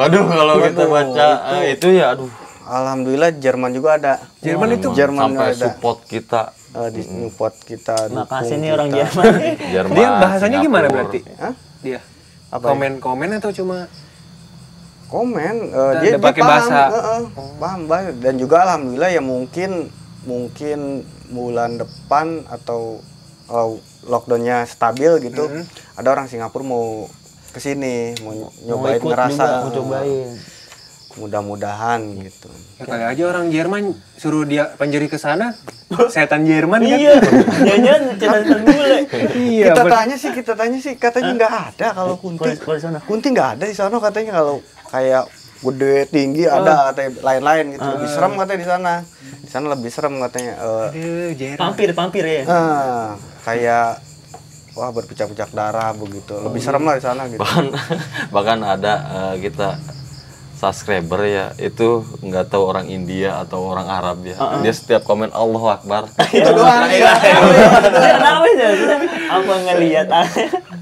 Aduh, kalau kita baca itu ya aduh. Alhamdulillah Jerman juga ada. Jerman itu Jerman sampai ada. support kita. Di support kita. Makasih dukung nih orang kita. Jerman. Jerman. Dia bahasanya Singapura. gimana berarti? Hah? Dia Apa ya? komen-komen atau cuma Komen Ada dia pakai paham, bahasa. paham bahasa. Dan juga alhamdulillah ya mungkin bulan depan atau lockdownnya stabil gitu, ada orang Singapura mau kesini mau nyobain ikut ngerasa juga, mau cobain. mudah-mudahan gitu. Ya, kali aja orang Jerman suruh dia penjeri ke sana, setan Jerman kan? Iya, jangan setan bule. Iya. Kita tanya sih katanya nggak ada kalau Kunti. Kalau di sana. Kunti nggak ada di sana katanya, kalau kayak gede tinggi ada katanya, lain-lain gitu. Lebih serem katanya di sana. Di sana lebih serem katanya. Aduh, Jerman. Pampir ya. Kayak wah berpecah-pecah darah begitu. Lebih serem lah di sana gitu. Bahkan ada kita subscriber ya, itu nggak tahu orang India atau orang Arab ya. Dia setiap komen Allahu Akbar. Itu doang. Kenapa sih? Apa ngelihat?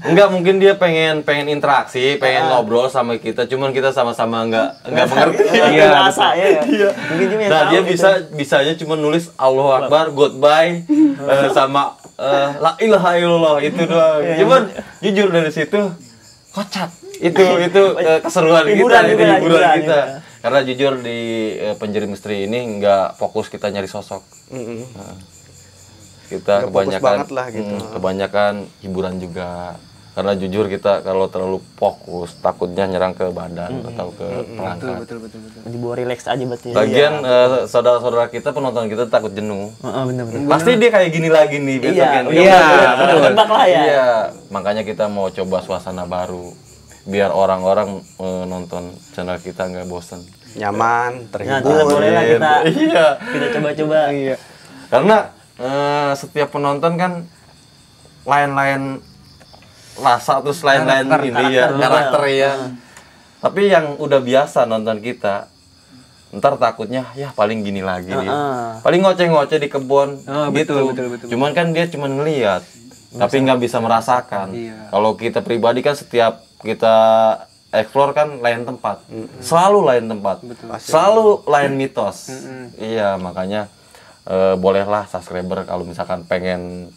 Enggak, mungkin dia pengen interaksi, pengen ngobrol sama kita, cuman kita sama-sama enggak mengerti. Iya, rasa ya. Mungkin cuma yang Nah, tahu dia gitu. bisanya cuma nulis Allahu Akbar, goodbye, sama la ilaha illallah itu doang. Cuman jujur dari situ kocak. Itu keseruan kita, itu hiburan kita. Karena jujur di Penjeri Misteri ini enggak fokus kita nyari sosok. Nah, kita Nggak fokus kebanyakan banget lah gitu. kebanyakan hiburan juga. Karena jujur kita kalau terlalu fokus takutnya nyerang ke badan atau ke perangkat. Betul. Dibawa relax aja berarti. Lagian saudara-saudara kita, penonton kita takut jenuh. Bener. Pasti dia kayak gini lagi nih besoknya. Betul. Tebak lah ya. Iya, makanya kita mau coba suasana baru biar orang-orang nonton channel kita nggak bosen. Nyaman, Nah, terhibur. boleh lah kita Iya. kita coba-coba. Iya. Karena setiap penonton kan lain-lain rasa, terus lain-lain karakter ya. Tapi yang udah biasa nonton kita, ntar takutnya ya paling gini lagi dia. Paling ngoceh-ngoceh di kebun gitu. Betul. Cuman kan dia cuma ngelihat, tapi nggak bisa merasakan. Iya. Kalau kita pribadi kan setiap kita explore kan lain tempat, selalu lain tempat, selalu lain mitos. Iya, makanya bolehlah subscriber kalau misalkan pengen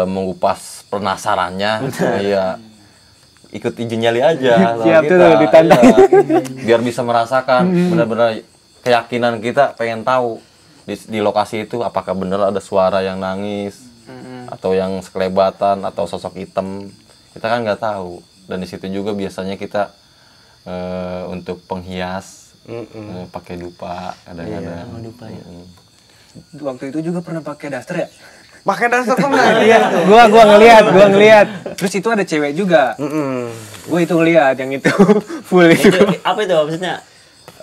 mengupas penasarannya, iya ikut izin nyali aja. Siap kita, tuh, ditantang. iya. Biar bisa merasakan benar-benar keyakinan kita, pengen tahu di lokasi itu apakah benar ada suara yang nangis atau yang sekelebatan atau sosok hitam. Kita kan nggak tahu. Dan di situ juga biasanya kita untuk penghias pakai dupa kadang-kadang. Waktu itu juga pernah pakai daster ya? Pakai dasar pernah. Iya. Gua ngelihat. Terus itu ada cewek juga. Gua itu ngelihat yang itu full itu. Apa itu maksudnya?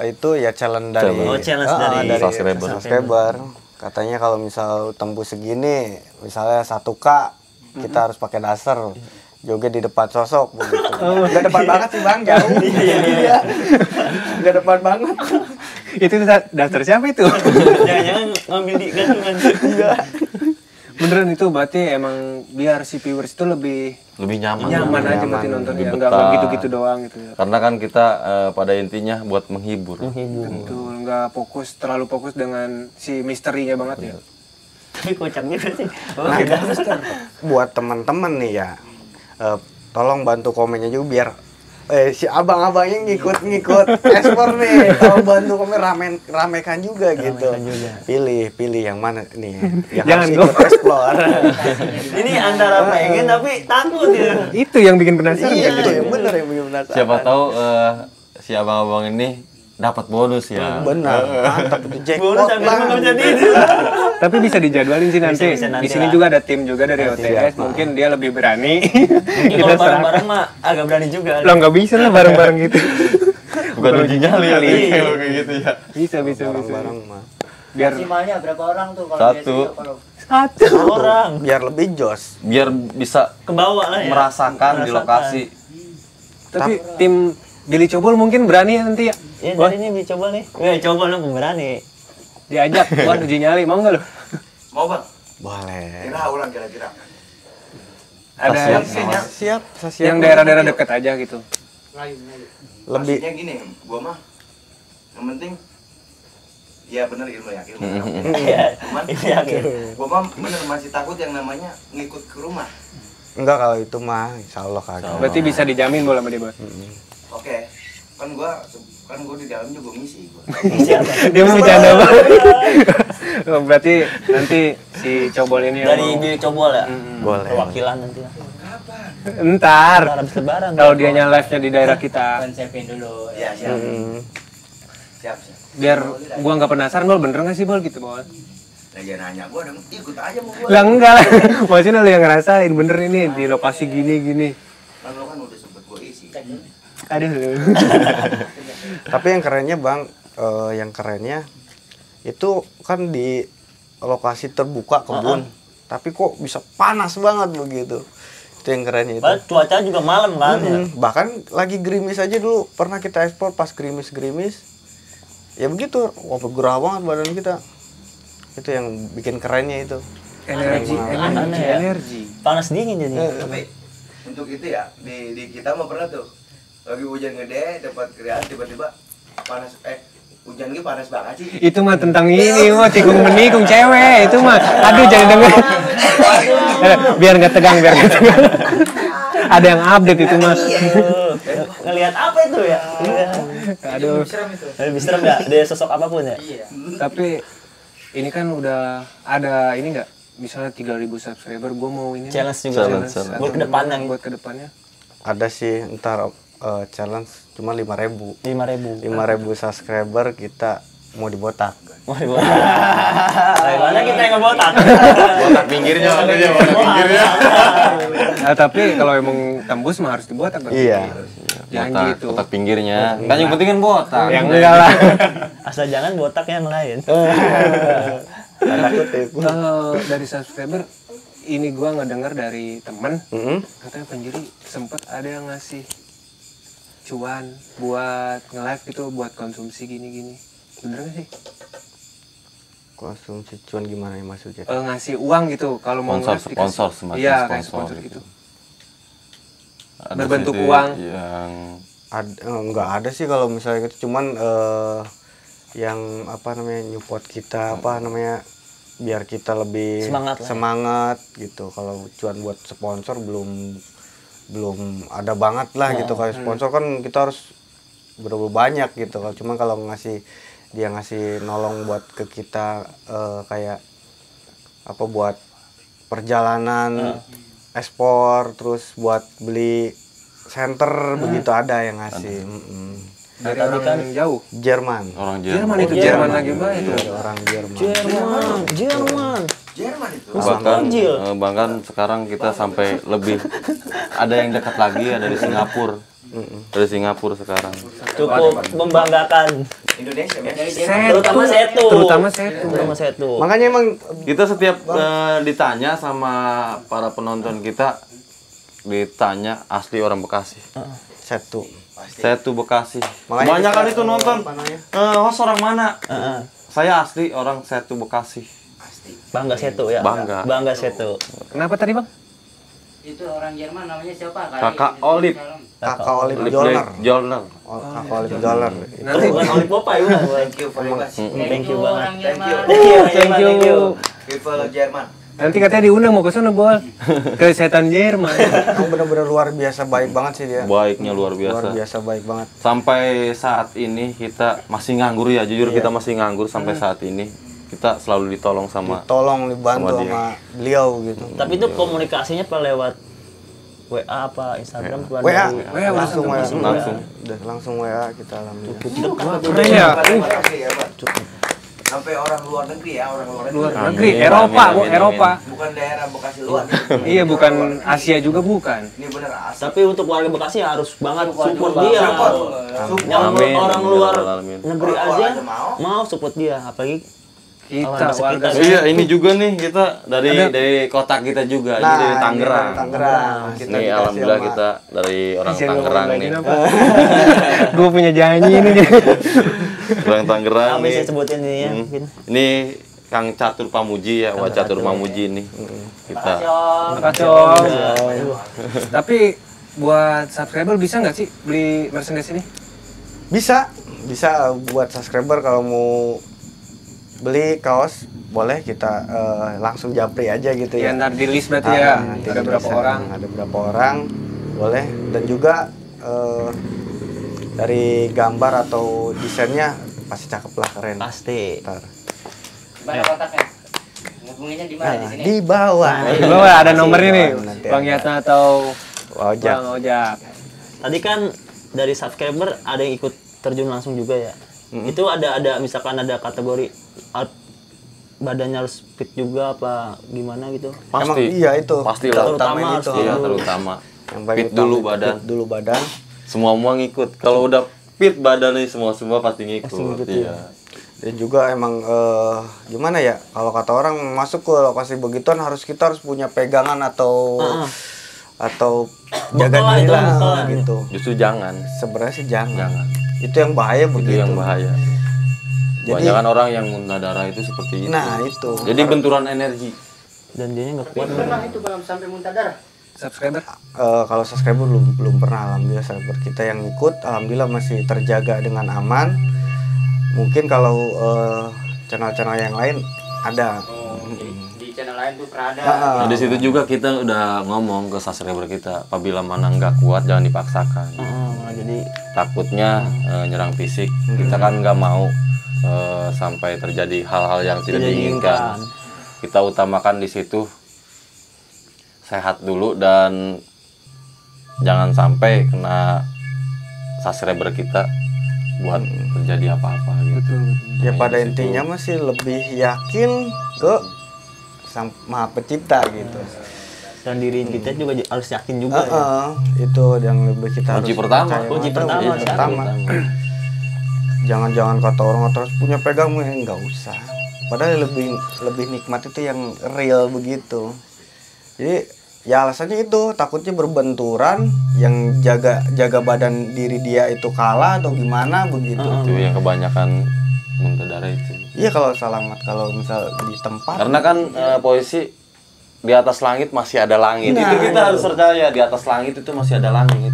Itu ya challenge dari Challenge dari subscriber. Katanya kalau misal tembus segini, misalnya 1K, kita harus pakai dasar. Joget di depan sosok begitu. Nggak depan banget sih Bang, jauh. Iya. Nggak depan banget. Itu daster siapa itu? Jangan-jangan ngambil di gantungan. Beneran itu berarti emang biar si viewers itu lebih nyaman aja berarti nontonnya, lebih nggak betah. gitu-gitu doang gitu ya. Karena kan kita pada intinya buat menghibur. Betul, nggak terlalu fokus dengan si misterinya banget ya. Tapi kocak juga sih. Buat teman-teman nih ya, tolong bantu komennya juga biar si abang-abangnya ngikut ekspor nih. Tolong bantu komen ramekan juga gitu. Pilih yang mana nih yang Jangan harus ikut explore. Ini antara pengen tapi takut ya. Itu yang bikin penasaran Iya, kan. yang bener yang bikin penasaran. Siapa tahu si abang-abang ini dapat bonus ya. Benar, mantap itu jackpot Bonus sampai lah. nggak bisa tidur. Tapi bisa dijadwalin sih nanti. Bisa nanti Di sini lah. juga ada tim juga dari OTS, mungkin dia lebih berani. Mungkin kalau bareng-bareng mah agak berani juga. Lo nggak bisa lah bareng-bareng gitu. Bukan uji nyali ya, Iya. kalau kayak gitu ya. Bisa. Bareng mah. Biar Maksimalnya berapa orang tuh kalau Satu. biasanya kalau satu. Orang Biar lebih jos. Biar bisa ke bawah lah ya. merasakan di lokasi. Tapi tim Billy Cobol mungkin berani ya nanti ya. Ya dari ini dicoba nih. Coba lu berani. Diajak buat uji nyali, mau nggak lo? Mau bang? Boleh. Kira ulang kira-kira. Ada Siap. yang daerah-daerah dekat aja gitu. Lebih Maksudnya gini, gua mah yang penting ya bener ilmu ya, cuman Yakin. gua mah bener masih takut yang namanya ngikut ke rumah. enggak kalau itu mah insyaallah kagak. Berarti bisa dijamin bola sama dia, Bos. Oke, kan gua di dalam juga misi gua. Dia mau bercanda banget. Oh, berarti nanti si Cobol ini yang Dari mau- Billy Cobol ya. Boleh. Perwakilan nanti lah. Kapan? Ntar habis lebaran. kalau dianya live-nya di daerah kita, Konsepin dulu. Ya, siap. Siap. biar gua nggak penasaran Bol, bener nggak sih Bol gitu Bol? Nah, jangan nanya gua, dong. Ikut aja mau gua. Lah enggak lah, maksudnya lu yang ngerasain bener ini di lokasi gini. Kan lo kan udah sempet gua isi. Aduh. Tapi yang kerennya Bang, yang kerennya itu kan di lokasi terbuka kebun, tapi kok bisa panas banget begitu. Itu yang kerennya itu. Padahal cuaca juga malam kan ya. Bahkan lagi gerimis aja dulu pernah kita ekspor pas gerimis-gerimis. Ya begitu, wah gerah banget badan kita. Itu yang bikin kerennya itu. Energi. Panas dingin jadi. Tapi untuk itu ya, di kita mah pernah tuh. Lagi hujan gede, tempat kreatif tiba-tiba panas hujan gitu panas banget sih. Itu mah tentang ini mah tikung menikung cewek itu mah. Aduh jangan denger. biar nggak tegang. Ada yang update itu mah. Ngelihat apa itu ya? Aduh. Lebih serem ya, dia sosok apapun ya. Tapi ini kan udah ada ini nggak? Misalnya 3.000 subscriber, gue mau ini Challenge juga. Challenge. Buat kedepannya. buat kedepannya. Ada sih ntar challenge cuma 5.000. 5.000. 5.000 subscriber kita mau dibotak. Wah, dari mana kita yang ngebotak? Botak pinggirnya makanya botak pinggirnya. Tapi kalau emang tembus mah harus dibotak berarti. Iya. Jangan gitu. Botak pinggirnya. Kan yang penting kan botak. Yang enggak lah. Asal jangan botak yang lain. Tapi dari subscriber ini gua ngedengar dari temen katanya Penjiri sempet ada yang ngasih cuan buat nge-live gitu buat konsumsi gini-gini. Bener gak sih? Konsumsi cuan gimana ya maksudnya? Ngasih uang gitu kalau mau nge-live dikasih. Sponsor semacam Iya, kayak sponsor sponsor gitu. Ada Berbentuk sih uang. yang Nggak ada sih kalau misalnya gitu, cuman yang apa namanya nyupport kita apa namanya biar kita lebih semangat gitu. Kalau cuan buat sponsor belum ada banget lah gitu. Kalau sponsor kan kita harus berapa banyak gitu. Kalau cuma kalau dia ngasih nolong buat ke kita kayak apa buat perjalanan ekspor, terus buat beli center begitu ada yang ngasih. Dari orang jauh. Jerman. orang Jerman Jerman. itu Jerman lagi baik. Ada orang Jerman. Jerman itu. Bahkan sekarang kita sampai lebih ada yang dekat lagi ada di Singapura. Dari Singapura sekarang. Cukup membanggakan. Indonesia ya. Terutama Setu. Makanya emang Kita setiap ditanya sama para penonton kita ditanya asli orang Bekasi. satu. Saya tuh Bekasi. Makanya Kebanyakan kita, itu nonton. Host orang mana? Saya asli orang Setu Bekasi. Bangga Setu ya. Bangga Setu. Kenapa tadi, Bang? Itu orang Jerman namanya siapa? Kakak Olip. Kakak Olip Jolner. Kakak Olip Joller. Nanti Bukan Olip Popeye bukan. Thank you very much. Thank you banget. Orang Jerman. thank you. People Jerman. Nanti katanya diundang mau ke sana, Bol. Ke setan Jerman. Kamu benar-benar luar biasa baik banget sih dia. Baiknya luar Luar biasa. biasa baik banget. Sampai saat ini kita masih nganggur ya, jujur kita masih nganggur sampai saat ini. Kita selalu ditolong sama Tolong dibantu Sama dia. sama beliau gitu. Tapi itu komunikasinya apa lewat WA apa Instagram? WA, langsung WA. Udah langsung WA kita alhamdulillah. Keren ya. Makasih ya, Pak. Sampai orang luar negeri ya, orang luar Luar negeri. negeri, Eropa, Bu, Eropa. Bukan daerah Bekasi luar. Iya, bukan Asia juga bukan. Ini bener asli. Tapi untuk warga Bekasi harus banget support dia. Support. Yang Amin. orang luar Amin. negeri Orang luar aja aja mau support dia, apalagi Kita warga Iya, ini juga nih kita dari kota kita juga, ini dari Tangerang. Tangerang. Kita Ini dikasih alhamdulillah sama- kita dari orang Tangerang nih. Gue punya janji ini nih. Orang Tangerang apa saya nih. sebutin ini ya mungkin. Ini Kang Catur Pamuji ya, Wah Catur Pamuji nih. Kita Makasih, Om. Tapi buat subscriber bisa nggak sih beli merchandise ini? Bisa buat subscriber kalau mau beli kaos boleh kita langsung japri aja gitu Ya, ya. ntar di list berarti ya. Nanti Ada di berapa list, orang? Ada berapa orang boleh dan juga dari gambar atau desainnya pasti cakep lah keren. Pasti. Ntar. Mana kontaknya? Hubunginya di mana di sini? Di bawah. Di bawah ada nomornya nih. Nanti Bang ada. Yatna atau Ojak. Bang Ojak. Tadi kan dari subscriber ada yang ikut terjun langsung juga ya. Itu ada misalkan ada kategori badannya harus fit juga apa gimana gitu. Emang Pasti. iya itu. Pastilah. Terutama Terutama itu. Iya, terutama. Yang paling Fit utama dulu itu, badan. fit dulu badan. Semua ngikut. Kalau udah fit badannya semua pasti ngikut. Iya. Dan juga emang gimana ya, kalau kata orang masuk ke lokasi begituan kita harus punya pegangan atau jaga Bekal lah diri itu, lah bekal lah. gitu. Justru jangan. Sebenarnya sih jangan. Jangan. Itu yang bahaya Itu begitu. yang bahaya. Jadi- Kebanyakan orang yang muntah darah itu seperti itu. Nah, itu. Jadi benturan energi. Dan dianya nggak kuat. Pernah itu Bang sampai muntah darah. Subscriber. Kalau subscriber belum pernah, alhamdulillah subscriber kita yang ikut alhamdulillah masih terjaga dengan aman. Mungkin kalau channel-channel yang lain ada. Di channel lain tuh pernah ada. Nah, di situ juga kita udah ngomong ke subscriber kita, apabila mana nggak kuat jangan dipaksakan. Jadi Takutnya nyerang fisik. Kita kan nggak mau sampai terjadi hal-hal yang tidak diinginkan. Kita utamakan di situ sehat dulu dan jangan sampai kena subscriber kita buat terjadi apa-apa gitu. Ya pada intinya masih lebih yakin ke Sang Maha Pencipta gitu. dan diri kita juga harus yakin juga ya. Itu yang lebih kita Kunci harus pertama. percaya. Kunci pertama, Kunci pertama. Jangan kata orang harus punya pegang, nggak usah. Padahal lebih nikmat itu yang real begitu. Jadi ya alasannya itu takutnya berbenturan, yang jaga badan diri dia itu kalah atau gimana begitu. Itu yang kebanyakan muntah darah itu. Iya kalau selamat, kalau misal di tempat. Karena kan posisi di atas langit masih ada langit. Nah, itu kita harus percaya, di atas langit itu masih ada langit.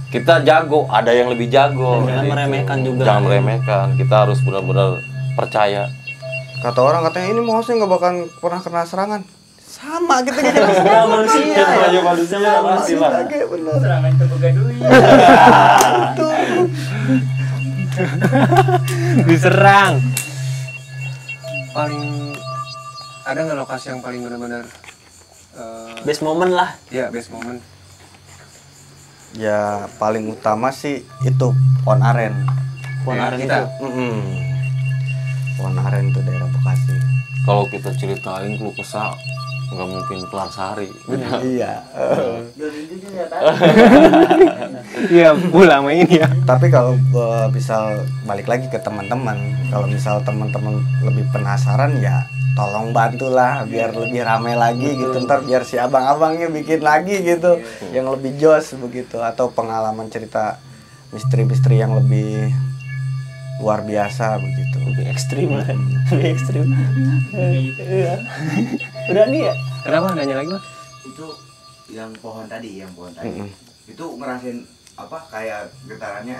Kita jago, ada yang lebih jago. Jangan Gitu. meremehkan juga. Jangan meremehkan. Kita harus benar-benar percaya. Kata orang katanya ini maksudnya nggak bakal pernah kena serangan. Sama kita kayak manusia. Aja manusia pasti lah. kayak bener. Serangan itu begadui. Diserang. Paling ada nggak lokasi yang paling benar-benar Best moment lah. ya best moment? Ya paling utama sih itu Pohon Aren. Pohon Ya, aren kita. itu. Pohon Aren itu daerah Bekasi. Kalau kita ceritain keluh kesah nggak mungkin kelar sehari. Iya. Iya, pulang sama ini ya. Tapi kalau misal balik lagi ke teman-teman, kalau misal teman-teman lebih penasaran ya tolong bantulah biar lebih ramai lagi gitu. Ntar biar si abang-abangnya bikin lagi gitu, yang lebih jos begitu, atau pengalaman cerita misteri-misteri yang lebih luar biasa begitu. Lebih ekstrim lah. Lebih ekstrim. Iya. Udah nih ya. Kenapa nanya lagi, Mas? Itu yang pohon tadi itu ngerasain apa kayak getarannya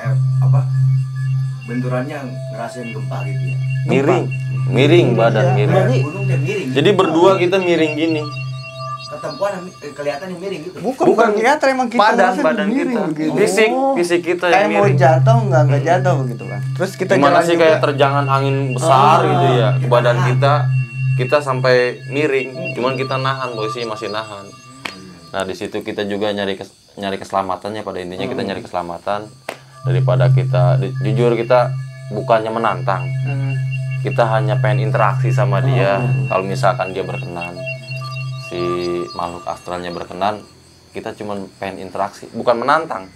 benturannya ngerasain gempa gitu ya. Miring badan miring. Kayak gunung dan miring. Jadi berdua kita miring gini. ketempuan kelihatan yang miring gitu. Bukan kelihatan, emang kita Badan ngerasain miring kita. begitu. Fisik kita Kayak yang mau miring. jatuh nggak jatuh begitu kan. Terus kita Gimana jalan sih juga. kayak terjangan angin besar gitu ya ke badan kita sampai miring, cuman kita nahan, posisi masih nahan. Nah di situ kita juga nyari keselamatannya, pada intinya kita nyari keselamatan daripada kita jujur kita bukannya menantang, kita hanya pengen interaksi sama dia. Kalau misalkan dia berkenan, si makhluk astralnya berkenan, kita cuma pengen interaksi, bukan menantang.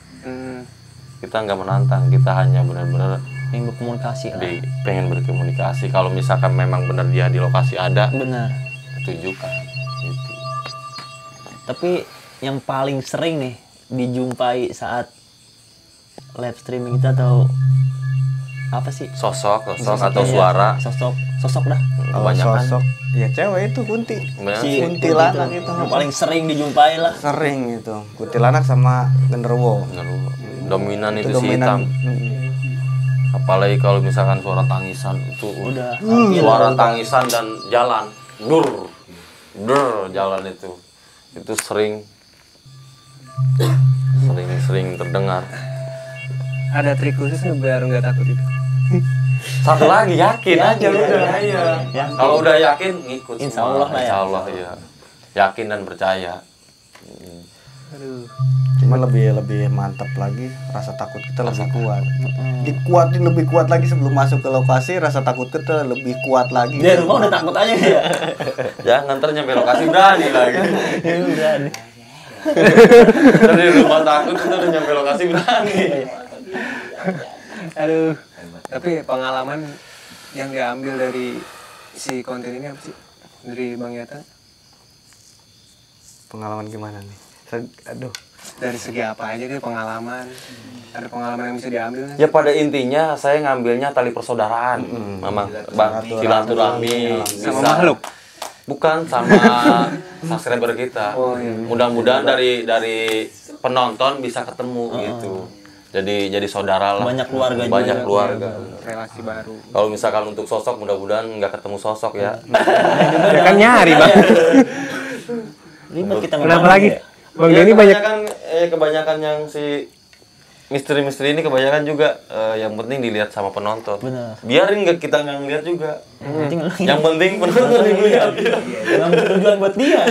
Kita nggak menantang, kita hanya benar-benar Yang berkomunikasi lah. pengen berkomunikasi. Kalau misalkan memang benar dia di lokasi ada, Benar. tunjukkan gitu. Tapi yang paling sering nih dijumpai saat live streaming kita atau apa sih? Sosok atau ya. suara Sosok dah. kebanyakan Sosok ya cewek itu kunti. kebanyakan Si sih kuntilanak itu. yang paling sering dijumpai lah. Sering itu kuntilanak sama genderuwo. bener, dominan itu, si dominan. hitam. Apalagi kalau misalkan suara tangisan itu Udah. suara tangisan dan jalan dur jalan itu sering terdengar. Ada trik khusus nggak biar nggak takut itu? Satu lagi yakin aja udah. Ya. Kalau udah yakin ngikut Insya semua. Allah lah ya. Insya Allah ya. Yakin dan percaya. Aduh. Cuma lebih mantap lagi, rasa takut kita lebih kuat. Dikuatin lebih kuat lagi sebelum masuk ke lokasi, rasa takut kita lebih kuat lagi. Dia rumah udah takut aja ya. Jangan ntar nyampe lokasi berani lagi. Berani. Dari rumah takut kita udah nyampe lokasi berani. Aduh. Tapi pengalaman yang diambil dari si konten ini apa sih? Dari Bang Yata? Pengalaman gimana nih? Aduh. Dari segi apa aja deh pengalaman? Ada pengalaman yang bisa diambil nggak? Ya pada intinya saya ngambilnya tali persaudaraan, memang bang silaturahmi Sama makhluk? bukan sama subscriber kita. Oh, iya. Mudah-mudahan dari penonton bisa ketemu gitu. Jadi saudara lah. Banyak keluarga juga. Banyak keluarga. Relasi baru. Kalau misalkan untuk sosok, mudah-mudahan nggak ketemu sosok ya. Ya kan nyari Bang. Ribet kita Kenapa ngomong lagi? ya. Bang Ya, Denny banyak. kebanyakan yang si misteri-misteri ini kebanyakan juga yang penting dilihat sama penonton. Benar. Biarin nggak kita nggak ngeliat juga. Yang penting Iya. penonton yang lihat. Emang tujuan buat dia.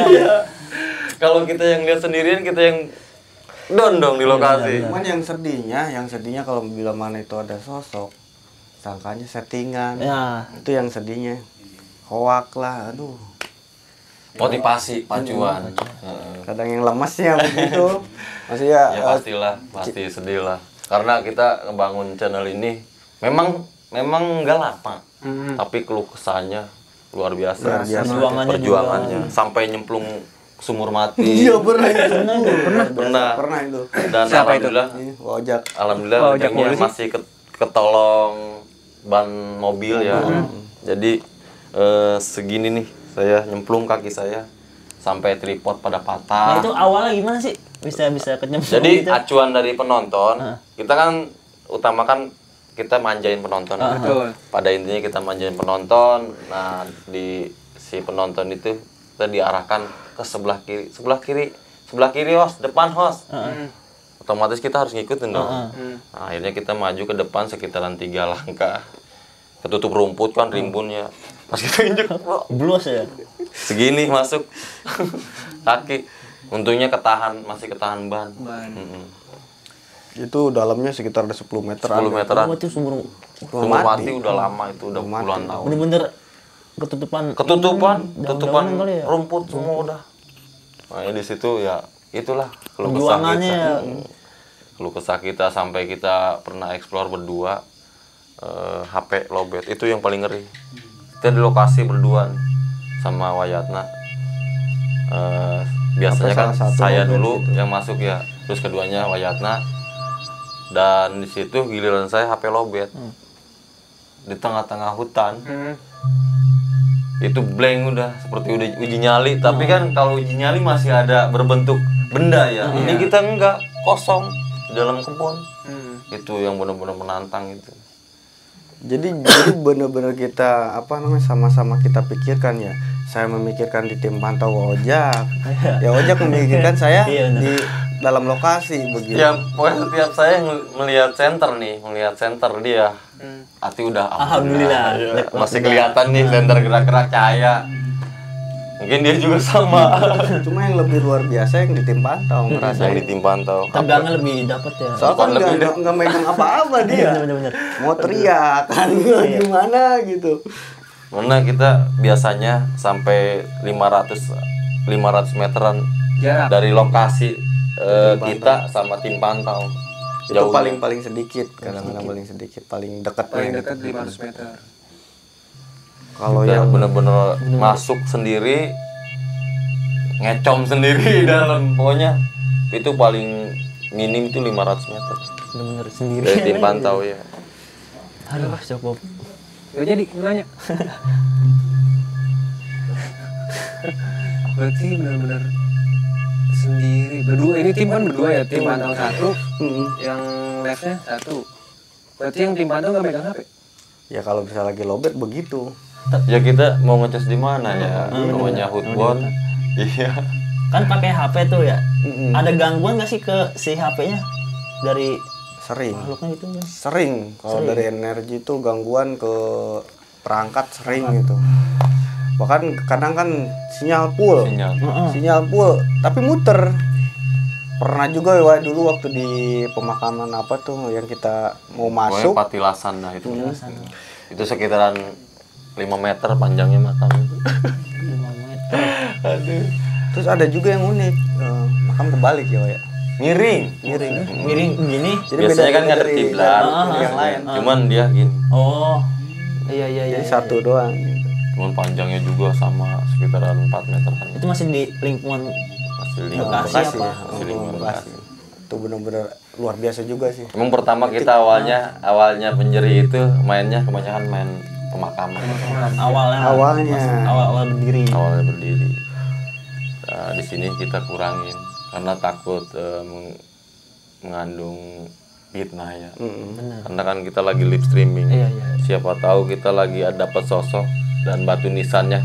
Kalau kita yang lihat sendirian, kita yang down dong di lokasi. Cuman yang sedihnya kalau bila mana itu ada sosok, sangkanya settingan. Ya. Itu yang sedihnya. Hoak lah, aduh. Motivasi, pacuan. Kadang yang lemesnya begitu. Masih ya, Ya pastilah, pasti sedih lah. Karena kita ngebangun channel ini memang nggak lama, tapi keluh kesahnya luar biasa. Perjuangannya sampai nyemplung sumur mati. Iya pernah itu. Pernah itu. Dan Siapa itu? Ojak. alhamdulillah Ojak ujungnya polisi? masih ketolong ban mobil ya. Jadi segini nih saya nyemplung kaki saya sampai tripod pada Nah patah. itu awalnya gimana sih? Bisa kenyemplung Jadi gitu? acuan dari penonton, kita kan utamakan kita manjain penonton. Betul. Pada intinya kita manjain penonton. Nah, di si penonton itu kita diarahkan ke sebelah kiri host, depan host. Otomatis kita harus ngikutin dong. Nah, akhirnya kita maju ke depan sekitaran 3 langkah. Ketutup rumput kan rimbunnya. Pas kita injek, Blues ya. segini masuk kaki. Untungnya masih ketahan ban. Itu dalamnya sekitar ada 10 meter. 10 meteran. Oh, itu sumur Sumur mati udah lama itu, udah puluhan tahun. bener-bener ketutupan Ketutupan kali ya? rumput semua udah. Nah, di situ ya itulah keluh kesah Perjuangannya kita. ya. Keluh kesah kita sampai kita pernah explore berdua HP lowbat. Itu yang paling ngeri. Kita di lokasi berdua nih, sama Wayatna. Biasanya kan saya dulu yang masuk ya, terus keduanya Wayatna. Dan di situ giliran saya HP lowbat. Di tengah-tengah hutan. Itu blank udah seperti udah uji nyali, tapi kan kalau uji nyali masih ada berbentuk benda ya. Ini kita enggak, kosong di dalam kebun. Itu yang benar-benar menantang itu. Jadi benar-benar kita sama-sama kita pikirkan ya. Saya memikirkan di tim pantau Ojak. Ya Ojak memikirkan saya di dalam lokasi begitu. Ya, pokoknya setiap saya melihat center dia, hati udah Alhamdulillah. masih kelihatan nih center gerak-gerak cahaya. Mungkin dia juga sama. Cuma yang lebih luar biasa yang di tim pantau Yang ngerasain. di tim pantau. Tegangnya lebih dapet ya. Soalnya kan nggak megang apa-apa dia. Bener-bener. Mau teriak kan gimana gitu. Mana kita biasanya sampai 500 meteran Jarak. dari lokasi kita sama tim pantau. Itu Jauh. paling sedikit, kadang-kadang paling sedikit, paling dekat. Paling dekat 500 meter. Kalau Kita yang bener-bener masuk sendiri, ngecom sendiri dalam, pokoknya itu paling minim itu 500 meter Bener-bener sendiri. dari tim pantau ya. Aduh, cukup. Gak jadi nanya. Berarti benar-benar sendiri berdua. Ini tim kan berdua ya, tim pantau satu, yang live-nya satu. Berarti yang tim pantau nggak megang HP? ya kalau bisa lagi lobet begitu. Ya kita mau ngecas di mana ya, namanya hoodbot. Iya. Kan pakai HP tuh ya. Ada gangguan nggak sih ke si HP-nya dari Sering. makhluknya gitu kan? Sering. Kalau dari energi itu gangguan ke perangkat sering gitu. Bahkan kadang kan sinyal full. Sinyal. Sinyal full tapi muter. Pernah juga Wak, dulu waktu di pemakaman apa tuh yang kita mau masuk. Pokoknya Patilasan dah itu. Itu sekitaran 5 meter panjangnya makam itu. 5 meter. Aduh. Terus ada juga yang unik, makam kebalik ya Wak ya. Miring. Miring gini. Jadi Biasanya kan nggak ada dari kiblat, yang lain. cuman dia gini. Oh. Iya. Jadi satu doang. Gitu. Cuman panjangnya juga sama sekitaran 4 meteran. Itu masih di lingkungan Masih Bekasi Bekasi apa? ya. Masih lingkungan Bekasi. Itu benar-benar luar biasa juga sih. Emang pertama kita awalnya penjeri itu mainnya kebanyakan main pemakaman. awal berdiri. Awalnya berdiri. Nah, di sini kita kurangin karena takut mengandung fitnah ya. Benar. Karena kan kita lagi live streaming. Iya. Siapa tahu kita lagi dapat sosok dan batu nisannya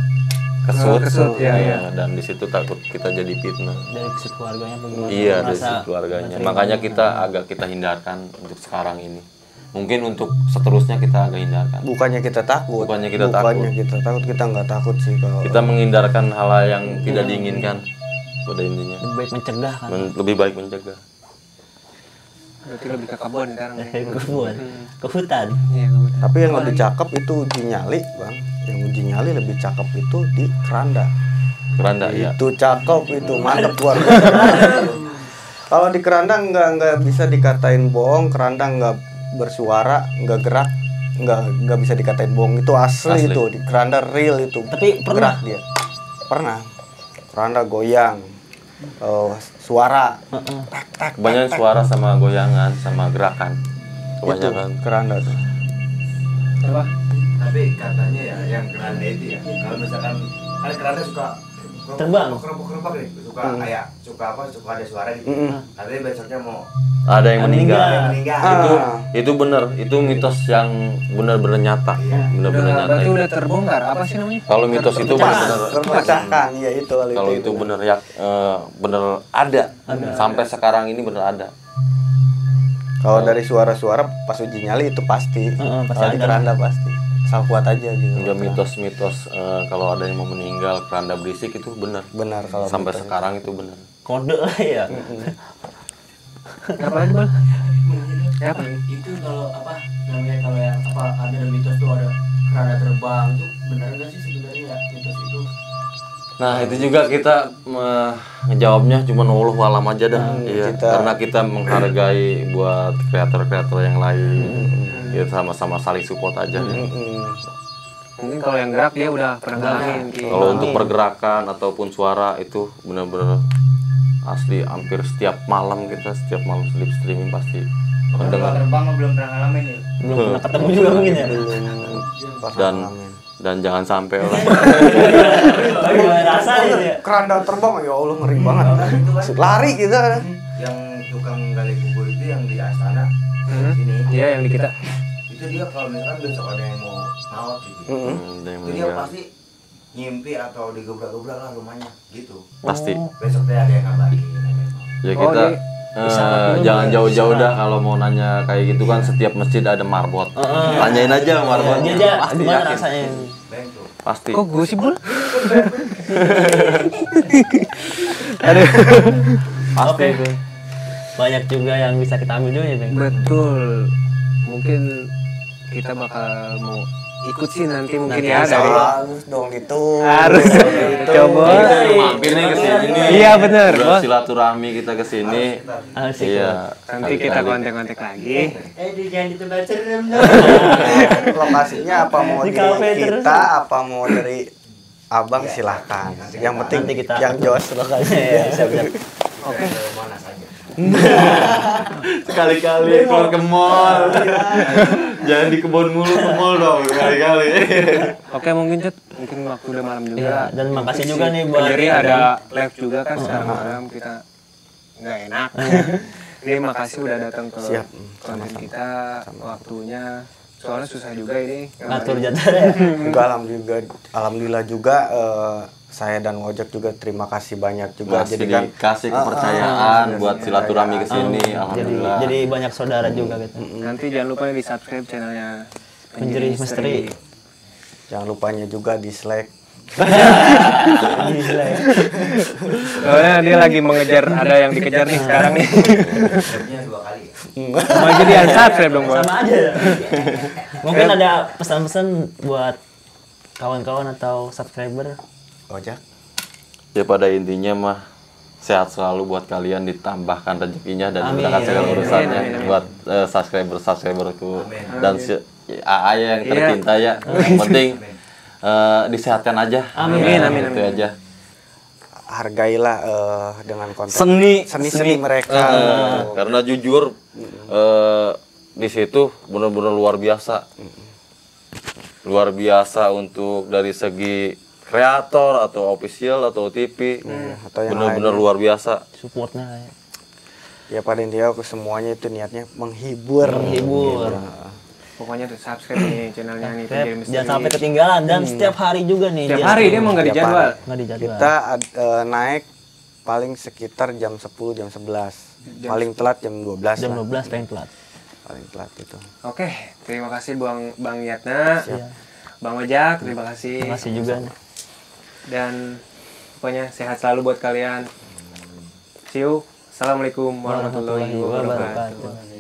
kesut. kesut, ya. Iya, dan di situ takut kita jadi fitnah. Dari sisi keluarganya bagaimana? Iya, dari Merasa sisi keluarganya. menerima. Makanya kita hindarkan untuk sekarang ini. Mungkin untuk seterusnya kita agak hindarkan. Bukannya kita takut. Bukannya kita takut. Kita nggak takut sih kalau. Kita menghindarkan hal yang tidak diinginkan pada intinya. Lebih baik mencegah kan. Lebih baik mencegah. Berarti lebih ke kebun sekarang. Dari kebun ke hutan. Iya, kebun. Tapi yang lebih cakep itu uji nyali, Bang. Yang uji nyali lebih cakep itu di keranda. Keranda ya. Itu cakep itu, mantep luar biasa. Kalau di keranda nggak bisa dikatain bohong, keranda nggak bersuara, nggak gerak, nggak bisa dikatain bohong. Itu asli. Itu di keranda real itu. Tapi pernah? Gerak dia. Pernah. Keranda goyang, suara. Kebanyakan suara sama goyangan sama gerakan. Kebanyakan. Itu keranda tuh. Apa? Tapi katanya ya yang keranda itu ya, kalau misalkan kan keranda suka Terbang. kerupuk nih, suka kayak suka ada suara gitu. Katanya besoknya mau Ada yang meninggal. meninggal. Itu benar, itu mitos yang benar-benar nyata. Benar-benar nyata. Berarti itu. udah terbongkar. Apa sih namanya? Kalau mitos itu benar. Terpecahkan, ya itu. Kalau itu benar ya benar ada. Sampai sekarang ini benar ada. Kalau dari suara-suara pas uji nyali itu pasti. Pasti Kalau di ada. keranda pasti. Asal kuat aja gitu. Enggak mitos-mitos kalau ada yang mau meninggal keranda berisik itu benar. Benar kalau Sampai mitos. sekarang itu benar. Kode lah ya. Apa lagi, Bang? Apa? Itu kalau apa namanya kalau yang apa ada mitos tuh ada keranda terbang itu benar nggak sih sebenarnya ya mitos itu? Nah, itu juga kita ngejawabnya cuma Allah alam aja dah. Iya, karena kita menghargai buat kreator-kreator yang lain. Ya sama-sama saling support aja. Mungkin kalau yang gerak dia udah pernah ngalamin. Ki. Kalau untuk pergerakan ataupun suara itu benar-benar asli hampir setiap malam live streaming pasti mendengar. Terbang mah belum pernah ngalamin ya. Belum pernah ketemu juga mungkin ya. Dan jangan sampai lah. Bagaimana rasanya ya? Keranda terbang ya Allah ngeri banget. Lari gitu. Yang tukang gali kubur itu yang di Astana sini. Iya, yang di kita. Itu dia kalau misalkan besok ada yang mau maut gitu. Ada yang Itu dia meninggal. pasti ngimpi atau digebrak-gebrak lah rumahnya gitu. Pasti. Besok dia ada yang ngabarin. Ya Oh, kita dia jangan jauh-jauh dah kalau mau nanya kayak gitu kan setiap masjid ada marbot. Tanyain aja marbot. Dia aja Pasti gimana yakin. rasanya? Bang tuh. Pasti. Kok gue sih, Bul? Pasti Oke. itu. Banyak juga yang bisa kita ambil juga ya, Bang. Betul. Mungkin kita bakal mau ikut sih nanti mungkin Nanti ya dari Harus dong itu. harus coba. Kita udah mampir nih ke sini nih. Iya, bener, Udah Bos. silaturahmi kita ke sini. Asik. Iya. Nanti kita kontak-kontak lagi. Jangan di tempat serem dong. Lokasinya apa mau Di di kafe terus. kita, apa mau dari abang silahkan. Yang penting Nanti kita yang jos lokasi. Iya, siap-siap. Oke. Mana saja. Sekali-kali keluar ke mall. Jangan di kebun mulu, ke mall dong sekali-kali. Oke, mungkin Cet, mungkin waktu udah malam juga. Iya, dan makasih juga nih buat Jadi ada live juga kan sekarang malam kita nggak enak. Ini makasih udah datang ke Siap. konten kita, waktunya. Soalnya susah juga ini. ngatur jadwalnya. Juga alhamdulillah juga saya dan Ngojek juga terima kasih banyak juga. Masih Jadi kan dikasih kepercayaan buat silaturahmi ke sini. Alhamdulillah. Jadi banyak saudara juga gitu. Nanti jangan lupa di subscribe channelnya Penjeri Misteri. jangan lupanya juga dislike Gila ya. Soalnya dia lagi mengejar, ada yang dikejar nih sekarang nih. Subscribe-nya 2 kali ya. Mau jadi unsubscribe dong, Bang. Sama aja. Mungkin ada pesan-pesan buat kawan-kawan atau subscriber. Ojak. Ya pada intinya mah sehat selalu buat kalian, ditambahkan rezekinya dan Amin. dimudahkan segala Amin. urusannya Amin. buat subscriberku Amin. dan AA yang tercinta ya. Yang penting disehatkan aja. Amin. Ya, Amin. itu aja. Hargailah dengan konten Seni mereka. Karena jujur di situ benar-benar luar biasa. Luar biasa untuk dari segi kreator atau official atau TV. Atau yang Benar-benar lainnya. luar biasa. Supportnya ya. Ya pada intinya semuanya itu niatnya menghibur. Pokoknya tuh subscribe nih channelnya nih. Subscribe, Pinggir Misteri. jangan sampai ketinggalan dan setiap hari juga nih. Setiap hari dia emang nggak Setiap dijadwal. hari. nggak dijadwal. Kita naik paling sekitar jam 10, jam 11. Paling telat jam 12 jam lah. 12 pengen telat. Paling telat itu. Oke, terima kasih Bang Yatna. Iya. Bang Ojak, terima kasih. Terima kasih juga nih. Dan pokoknya sehat selalu buat kalian. See you. Assalamualaikum warahmatullahi wabarakatuh. wabarakatuh.